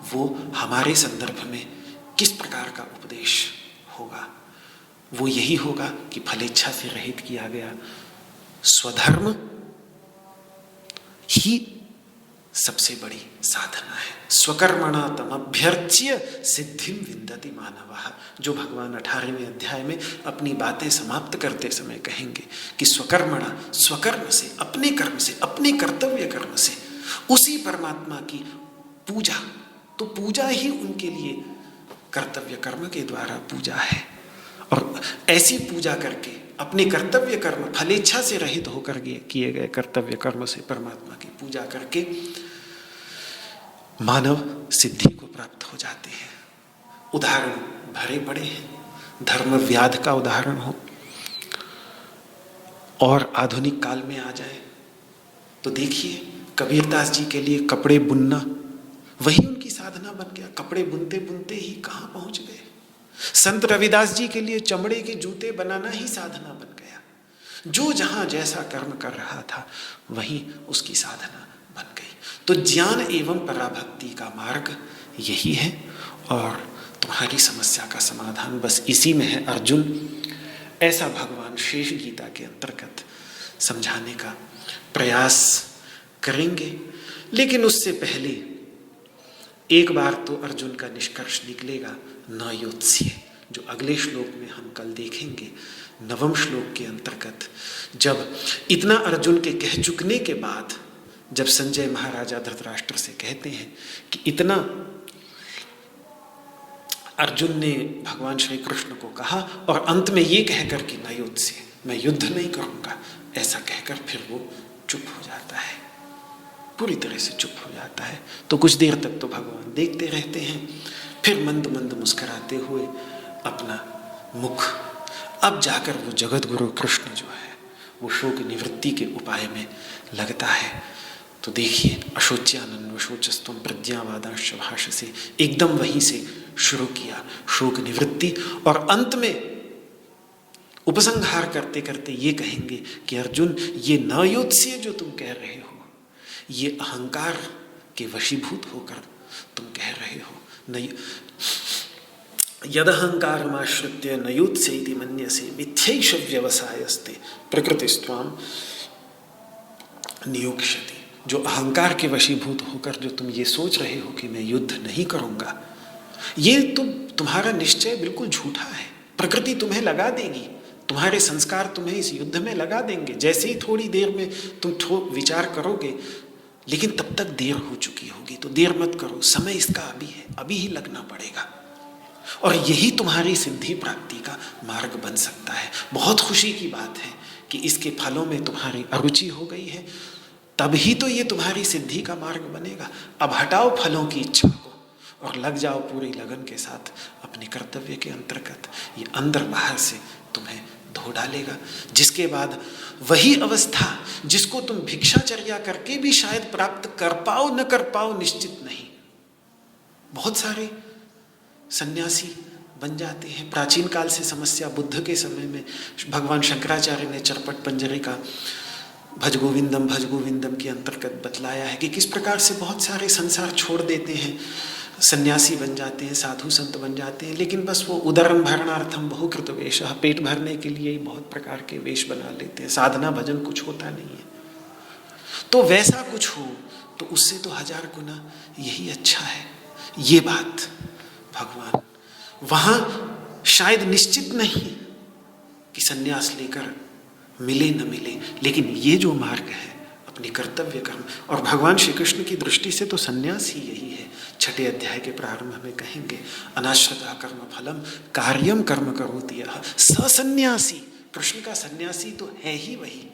वो हमारे संदर्भ में किस प्रकार का उपदेश होगा। वो यही होगा कि फलेच्छा से रहित किया गया स्वधर्म ही सबसे बड़ी साधना है। स्वकर्मणा तमभ्यर्च्य सिद्धिम विन्दति मानवः, जो भगवान 18वें अध्याय में अपनी बातें समाप्त करते समय कहेंगे कि स्वकर्मणा, स्वकर्म से, अपने कर्म से, अपने कर्तव्य कर्म से उसी परमात्मा की पूजा, तो पूजा ही उनके लिए कर्तव्य कर्म के द्वारा पूजा है। और ऐसी पूजा करके अपने कर्तव्य कर्म, फलेच्छा से रहित होकर किए गए कर्तव्य कर्म से परमात्मा की पूजा करके मानव सिद्धि को प्राप्त हो जाते हैं। उदाहरण भरे पड़े हैं, धर्म व्याध का उदाहरण हो, और आधुनिक काल में आ जाए तो देखिए कबीरदास जी के लिए कपड़े बुनना वही उनकी साधना बन गया। कपड़े बुनते बुनते ही कहाँ पहुंच गए। संत रविदास जी के लिए चमड़े के जूते बनाना ही साधना बन गया। जो जहां जैसा कर्म कर रहा था वही उसकी साधना बन गई। तो ज्ञान एवं पराभक्ति का मार्ग यही है, और तुम्हारी समस्या का समाधान बस इसी में है अर्जुन। ऐसा भगवान शेष गीता के अंतर्गत समझाने का प्रयास करेंगे। लेकिन उससे पहले एक बार तो अर्जुन का निष्कर्ष निकलेगा न योत्स्य, जो अगले श्लोक में हम कल देखेंगे। 9वें श्लोक के अंतर्गत जब इतना अर्जुन के कह चुकने के बाद, जब संजय महाराजा धृतराष्ट्र से कहते हैं कि इतना अर्जुन ने भगवान श्री कृष्ण को कहा, और अंत में ये कहकर कि न योत्स्य, मैं युद्ध नहीं करूंगा, ऐसा कहकर फिर वो चुप हो जाता है, पूरी तरह से चुप हो जाता है। तो कुछ देर तक तो भगवान देखते रहते हैं, फिर मंद मंद मुस्कुराते हुए अपना मुख, अब जाकर वो जगत गुरु कृष्ण जो है वो शोक निवृत्ति के उपाय में लगता है। तो देखिए अशोच्यानन्व शोचस्तुम प्रज्ञावादांश भाषसे, एकदम वहीं से शुरू किया शोक निवृत्ति, और अंत में उपसंहार करते करते ये कहेंगे कि अर्जुन, ये न योत्स्य जो तुम कह रहे हो, ये अहंकार के वशीभूत होकर तुम कह रहे हो। न यदहंकारमाश्रित्य न योत्स्यैति मन्यसे मिथ्यैष व्यवसायस्ते प्रकृतिस्त्वां नियोक्ष्यति। जो अहंकार के वशीभूत होकर जो तुम ये सोच रहे हो कि मैं युद्ध नहीं करूंगा, ये तुम्हारा निश्चय बिल्कुल झूठा है। प्रकृति तुम्हें लगा देगी, तुम्हारे संस्कार तुम्हें इस युद्ध में लगा देंगे। जैसे ही थोड़ी देर में तुम विचार करोगे, लेकिन तब तक देर हो चुकी होगी। तो देर मत करो, समय इसका अभी है, अभी ही लगना पड़ेगा, और यही तुम्हारी सिद्धि प्राप्ति का मार्ग बन सकता है। बहुत खुशी की बात है कि इसके फलों में तुम्हारी अरुचि हो गई है, तभी तो ये तुम्हारी सिद्धि का मार्ग बनेगा। अब हटाओ फलों की इच्छा को और लग जाओ पूरी लगन के साथ अपने कर्तव्य के अंतर्गत। ये अंदर बाहर से तुम्हें धो डालेगा, जिसके बाद वही अवस्था जिसको तुम भिक्षाचर्या करके भी शायद प्राप्त कर पाओ न कर पाओ, निश्चित नहीं। बहुत सारे सन्यासी बन जाते हैं। प्राचीन काल से समस्या, बुद्ध के समय में भगवान शंकराचार्य ने चरपट पंजरे का भज गोविंदम के अंतर्गत बतलाया है कि किस प्रकार से बहुत सारे संसार छोड़ देते हैं, सन्यासी बन जाते हैं, साधु संत बन जाते हैं, लेकिन बस वो उदरम भरणार्थम बहुकृत वेश, पेट भरने के लिए ही बहुत प्रकार के वेश बना लेते हैं। साधना भजन कुछ होता नहीं है। तो वैसा कुछ हो तो उससे तो 1000 गुना यही अच्छा है। ये बात भगवान वहां शायद निश्चित नहीं कि सन्यास लेकर मिले न मिले, लेकिन ये जो मार्ग है अब अपनी कर्तव्य कर्म। और भगवान श्री कृष्ण की दृष्टि से तो सन्यास ही यही है। 6 अध्याय के प्रारंभ में कहेंगे, अनाश्रिता कर्म फलम कार्यम कर्म करोति यः ससन्यासी। कृष्ण का सन्यासी तो है ही वही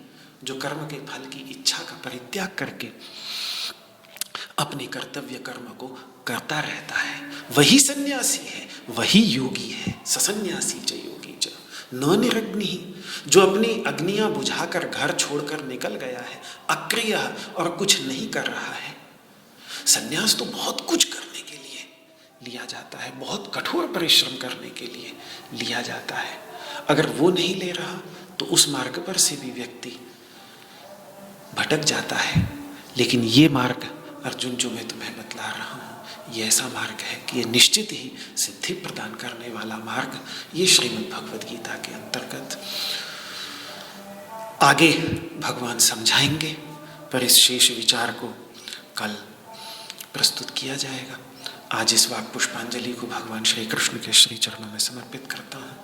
जो कर्म के फल की इच्छा का परित्याग करके अपने कर्तव्य कर्म को करता रहता है। वही सन्यासी है, वही योगी है। ससन्यासी च योगी च न निरग्नि। जो अपनी अग्नियां बुझाकर घर छोड़कर निकल गया है, अक्रिय और कुछ नहीं कर रहा है। सन्यास तो बहुत कुछ करने के लिए लिया जाता है, बहुत कठोर परिश्रम करने के लिए लिया जाता है। अगर वो नहीं ले रहा तो उस मार्ग पर से भी व्यक्ति भटक जाता है। लेकिन ये मार्ग अर्जुन जो मैं तुम्हें बतला रहा हूँ, ये ऐसा मार्ग है कि ये निश्चित ही सिद्धि प्रदान करने वाला मार्ग। ये श्रीमद् भगवद गीता के अंतर्गत आगे भगवान समझाएंगे, पर इस शेष विचार को कल प्रस्तुत किया जाएगा। आज इस वाक पुष्पांजलि को भगवान श्री कृष्ण के श्री चरणों में समर्पित करता हूँ।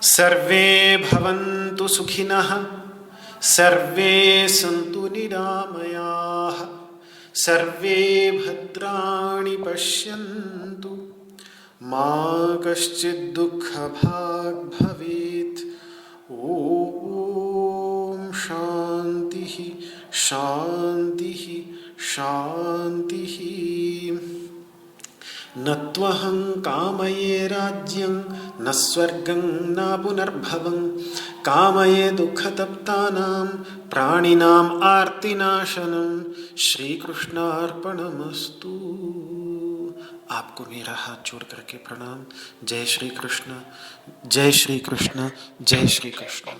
सर्वे भवन्तु सुखिनः, सर्वे सन्तु निरामयाः, सर्वे भद्राणि पश्यन्तु, मा कश्चित् दुःखभाग् भवेत्। ॐ शान्तिः शान्तिः शान्तिः। न त्वहं कामये राज्यं न स्वर्गं न पुनर्भवं, कामये दुःखतप्तानां प्राणिनाम् आर्तिनाशनं। श्रीकृष्णार्पणमस्तु। आपको मेरा हाथ जोड़ करके प्रणाम। जय श्री कृष्ण, जय श्री कृष्ण, जय श्री कृष्ण।